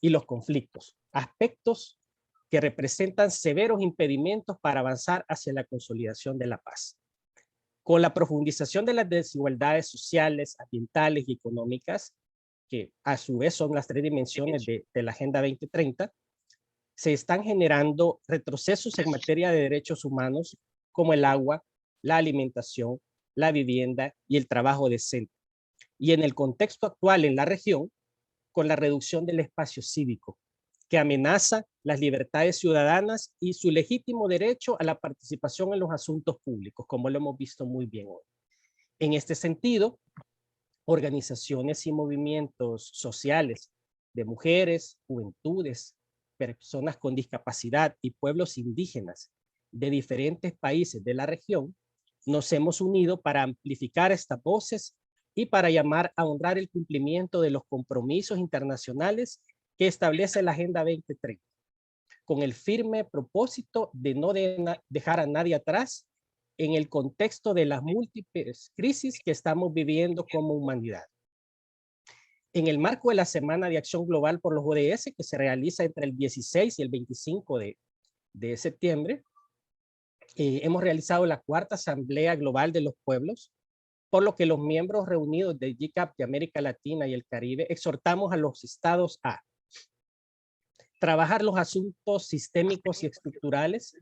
y los conflictos, aspectos que representan severos impedimentos para avanzar hacia la consolidación de la paz. Con la profundización de las desigualdades sociales, ambientales y económicas, que a su vez son las 3 dimensiones de la Agenda 2030, se están generando retrocesos en materia de derechos humanos como el agua, la alimentación, la vivienda y el trabajo decente. Y en el contexto actual en la región, con la reducción del espacio cívico, que amenaza las libertades ciudadanas y su legítimo derecho a la participación en los asuntos públicos, como lo hemos visto muy bien hoy. En este sentido, organizaciones y movimientos sociales de mujeres, juventudes, personas con discapacidad y pueblos indígenas de diferentes países de la región, nos hemos unido para amplificar estas voces y para llamar a honrar el cumplimiento de los compromisos internacionales que establece la Agenda 2030, con el firme propósito de no dejar a nadie atrás en el contexto de las múltiples crisis que estamos viviendo como humanidad. En el marco de la Semana de Acción Global por los ODS, que se realiza entre el 16 y el 25 de septiembre, hemos realizado la 4ª Asamblea Global de los Pueblos, por lo que los miembros reunidos del GCAP de América Latina y el Caribe exhortamos a los estados a trabajar los asuntos sistémicos y estructurales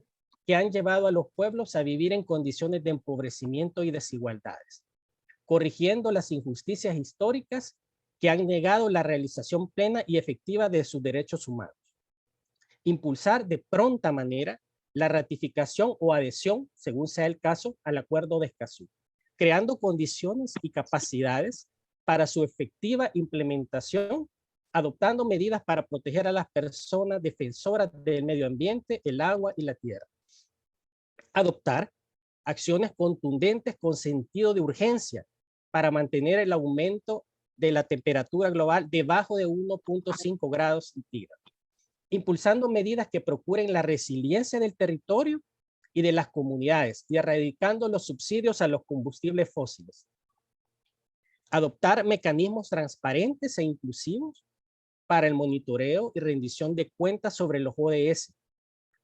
que han llevado a los pueblos a vivir en condiciones de empobrecimiento y desigualdades, corrigiendo las injusticias históricas que han negado la realización plena y efectiva de sus derechos humanos. Impulsar de pronta manera la ratificación o adhesión, según sea el caso, al Acuerdo de Escazú, creando condiciones y capacidades para su efectiva implementación, adoptando medidas para proteger a las personas defensoras del medio ambiente, el agua y la tierra. Adoptar acciones contundentes con sentido de urgencia para mantener el aumento de la temperatura global debajo de 1.5 grados centígrados, impulsando medidas que procuren la resiliencia del territorio y de las comunidades y erradicando los subsidios a los combustibles fósiles. Adoptar mecanismos transparentes e inclusivos para el monitoreo y rendición de cuentas sobre los ODS,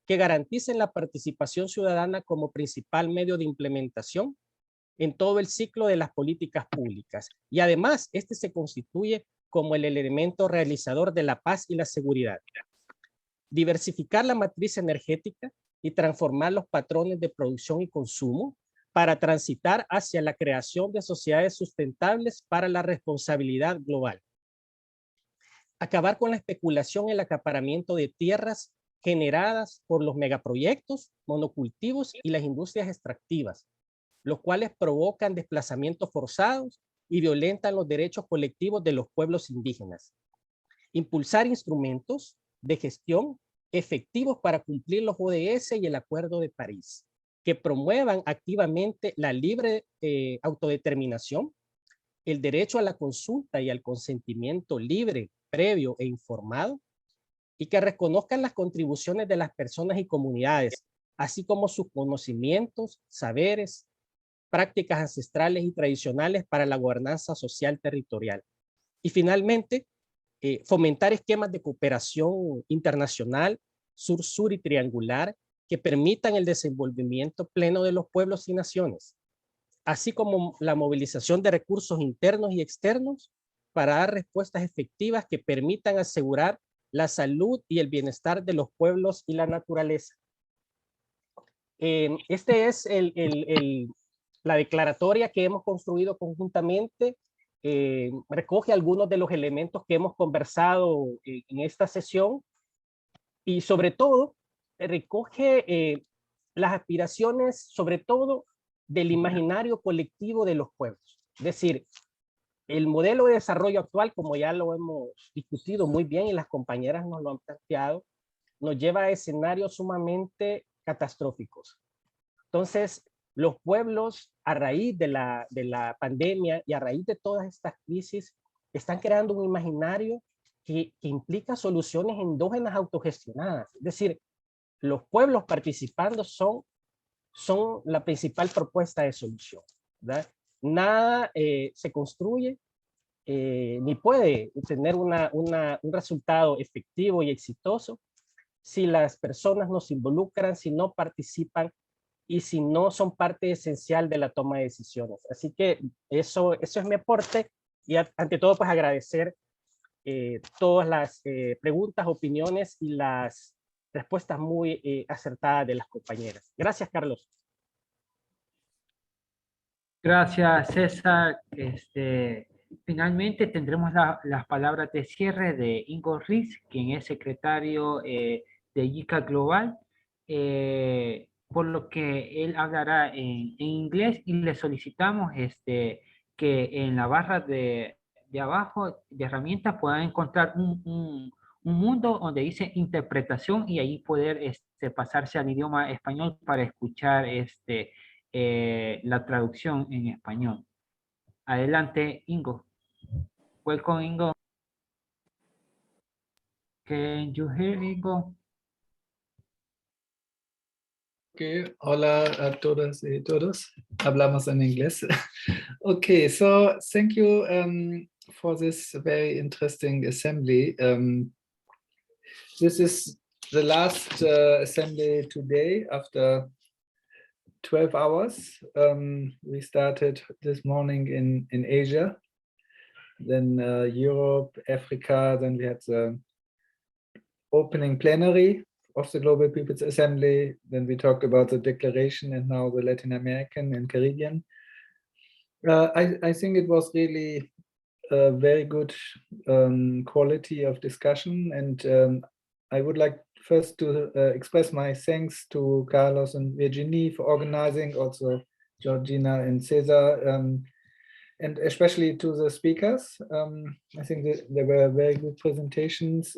que garanticen la participación ciudadana como principal medio de implementación en todo el ciclo de las políticas públicas. Y además, este se constituye como el elemento realizador de la paz y la seguridad. Diversificar la matriz energética y transformar los patrones de producción y consumo para transitar hacia la creación de sociedades sustentables para la responsabilidad global. Acabar con la especulación y el acaparamiento de tierras generadas por los megaproyectos, monocultivos y las industrias extractivas, los cuales provocan desplazamientos forzados y violentan los derechos colectivos de los pueblos indígenas. Impulsar instrumentos de gestión efectivos para cumplir los ODS y el Acuerdo de París, que promuevan activamente la libre autodeterminación, el derecho a la consulta y al consentimiento libre, previo e informado, y que reconozcan las contribuciones de las personas y comunidades, así como sus conocimientos, saberes, prácticas ancestrales y tradicionales para la gobernanza social territorial. Y finalmente, fomentar esquemas de cooperación internacional, sur-sur y triangular, que permitan el desenvolvimiento pleno de los pueblos y naciones, así como la movilización de recursos internos y externos para dar respuestas efectivas que permitan asegurar la salud y el bienestar de los pueblos y la naturaleza. Este es la declaratoria que hemos construido conjuntamente. Recoge algunos de los elementos que hemos conversado en esta sesión y sobre todo recoge las aspiraciones, sobre todo del imaginario colectivo de los pueblos. Es decir, el modelo de desarrollo actual, como ya lo hemos discutido muy bien y las compañeras nos lo han planteado, nos lleva a escenarios sumamente catastróficos. Entonces, los pueblos, a raíz de la pandemia y a raíz de todas estas crisis, están creando un imaginario que implica soluciones endógenas autogestionadas. Es decir, los pueblos participando son la principal propuesta de solución, ¿verdad? Nada se construye ni puede tener un resultado efectivo y exitoso si las personas no se involucran, si no participan y si no son parte esencial de la toma de decisiones. Así que eso es mi aporte y ante todo pues agradecer todas las preguntas, opiniones y las respuestas muy acertadas de las compañeras. Gracias, Carlos. Gracias, César. Finalmente tendremos las palabras de cierre de Ingo Riz, quien es secretario de ICA Global, por lo que él hablará en inglés y le solicitamos que en la barra de abajo de herramientas puedan encontrar un mundo donde dice interpretación y ahí poder pasarse al idioma español para escuchar la traducción en español. Adelante, Ingo. Welcome, Ingo. Can you hear, Ingo? Okay, hola a todas y todos. Hablamos en inglés. Okay, so thank you for this very interesting assembly. This is the last assembly today after 12 hours. We started this morning in Asia, then Europe, Africa, then we had the opening plenary of the Global People's Assembly, then we talked about the declaration and now the Latin American and Caribbean. I think it was really a very good quality of discussion, and I would like first to express my thanks to Carlos and Virginie for organizing, also Georgina and Cesar, and especially to the speakers. I think that there were very good presentations,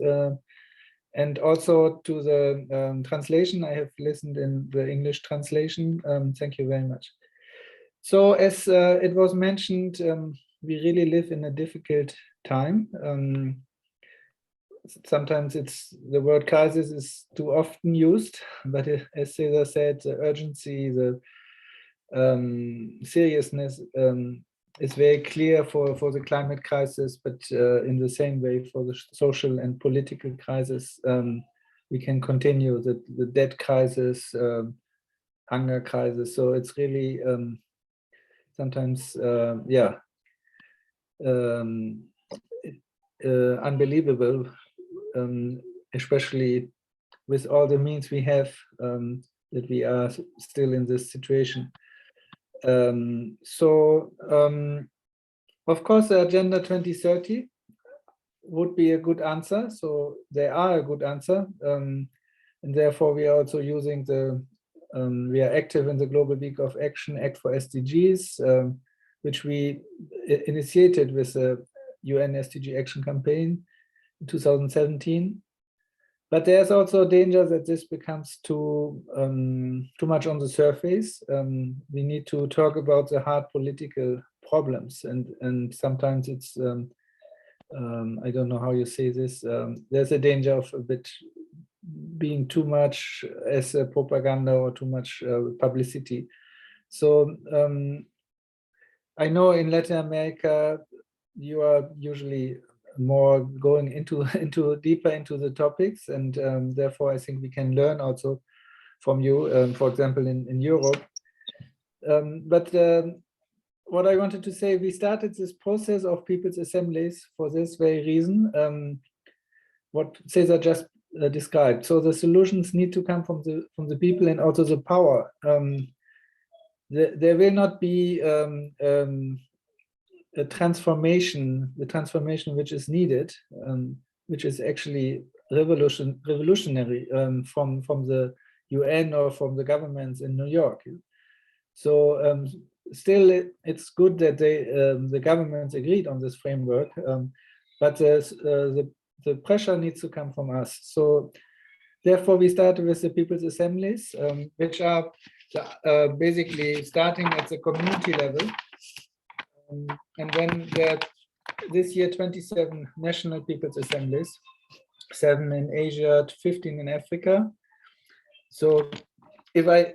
and also to the translation. I have listened in the English translation. Thank you very much. So as it was mentioned, we really live in a difficult time. Sometimes the word crisis is too often used, but as Cesar said, the urgency, the seriousness is very clear for the climate crisis, but in the same way for the social and political crisis, we can continue the debt crisis, hunger crisis. So it's really sometimes, unbelievable, especially with all the means we have, that we are still in this situation. Of course, the Agenda 2030 would be a good answer. So they are a good answer, and therefore we are also using we are active in the Global Week of Action, Act for SDGs, which we initiated with the UN SDG Action Campaign in 2017. But there's also a danger that this becomes too much on the surface. We need to talk about the hard political problems, and sometimes it's I don't know how you say this. There's a danger of a bit being too much as a propaganda or too much publicity. So I know in Latin America, you are usually more going into deeper into the topics, and therefore I think we can learn also from you, for example, in Europe. But what I wanted to say, we started this process of people's assemblies for this very reason, what Cesar just described. So the solutions need to come from the people and also the power. There will not be a transformation, the transformation which is needed, which is actually revolutionary from the UN or from the governments in New York. So still, it's good that the governments agreed on this framework, but the pressure needs to come from us. So therefore, we started with the people's assemblies, which are basically starting at the community level. And then there are this year 27 national people's assemblies, 7 in Asia, 15 in Africa. So if I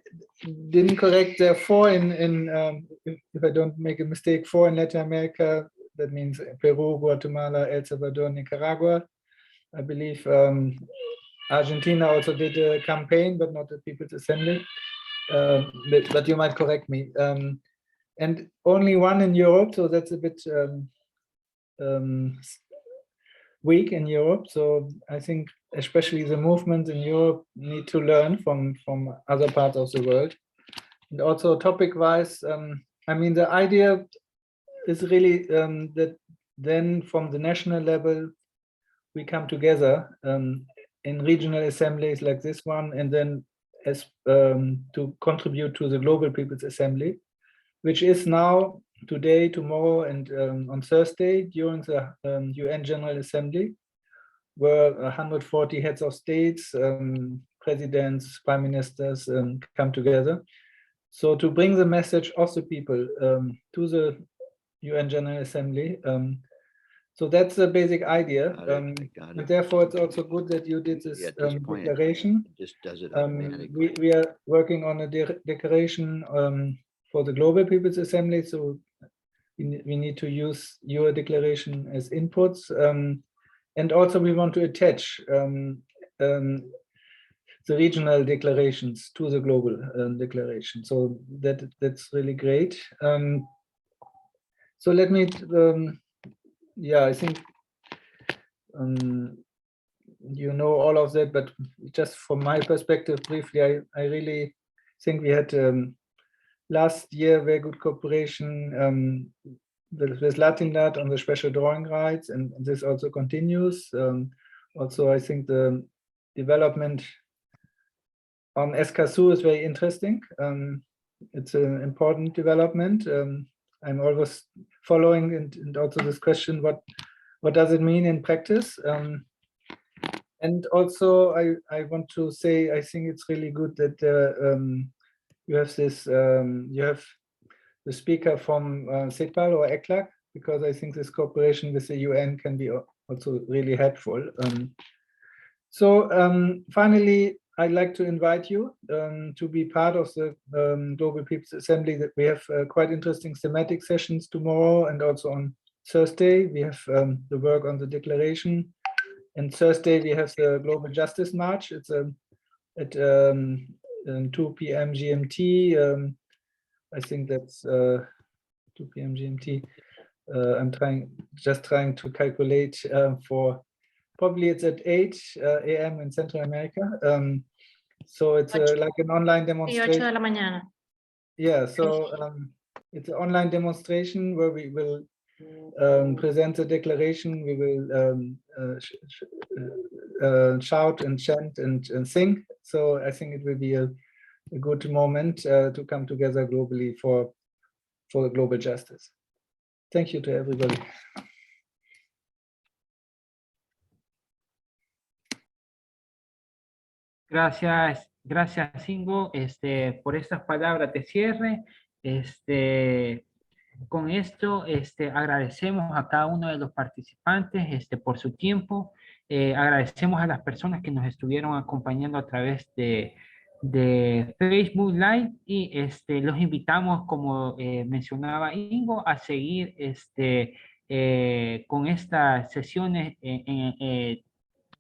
didn't correct, there are 4 if I don't make a mistake, 4 in Latin America. That means Peru, Guatemala, El Salvador, Nicaragua. I believe Argentina also did a campaign, but not a people's assembly. But you might correct me. And only 1 in Europe, so that's a bit weak in Europe. So I think especially the movements in Europe need to learn from other parts of the world. And also topic-wise, I mean, the idea is really that then from the national level, we come together in regional assemblies like this one, and then as to contribute to the Global People's Assembly, which is now today, tomorrow, and on Thursday during the UN General Assembly, where 140 heads of states, presidents, prime ministers come together. So to bring the message of the people to the UN General Assembly. So that's the basic idea. And therefore, it's also good that you did this declaration. We are working on a declaration for the Global People's Assembly, so we need to use your declaration as inputs, and also we want to attach the regional declarations to the global declaration. So that's really great. So let me, yeah, I think you know all of that, but just from my perspective, briefly, I really think we had last year very good cooperation with Latindat on the special drawing rights, and this also continues. Also, I think the development on Escazú is very interesting. It's an important development. I'm always following and also this question, what does it mean in practice? And also I want to say, I think it's really good that you have this, you have the speaker from CEPAL or ECLAC, because I think this cooperation with the UN can be also really helpful. So finally, I'd like to invite you to be part of the Global People's Assembly. That we have quite interesting thematic sessions tomorrow, and also on Thursday we have the work on the declaration. And Thursday we have the Global Justice March. It's at 2 p.m. GMT. I think that's 2 p.m. GMT. I'm just trying to calculate for. Probably it's at 8 a.m. in Central America. So it's like an online demonstration. 8 de la mañana. Yeah, so it's an online demonstration where we will present the declaration. We will shout and chant and sing. So I think it will be a good moment to come together globally for global justice. Thank you to everybody. Gracias Ingo, por estas palabras de cierre. Con esto agradecemos a cada uno de los participantes por su tiempo. Agradecemos a las personas que nos estuvieron acompañando a través de Facebook Live y los invitamos, como mencionaba Ingo, a seguir con estas sesiones en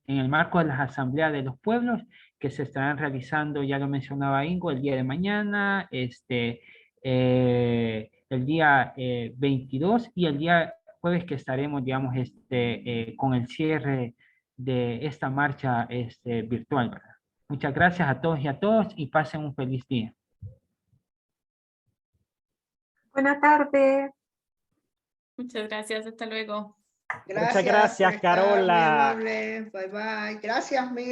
el marco de las asambleas de los pueblos que se estarán realizando, ya lo mencionaba Ingo, el día de mañana, el día 22 y el día jueves que estaremos, digamos, con el cierre de esta marcha virtual, ¿verdad? Muchas gracias a todos y a todas y pasen un feliz día. Buenas tardes. Muchas gracias, hasta luego. Gracias Muchas gracias, por estar, muy Carola. amable. Bye bye. Gracias, Miguel.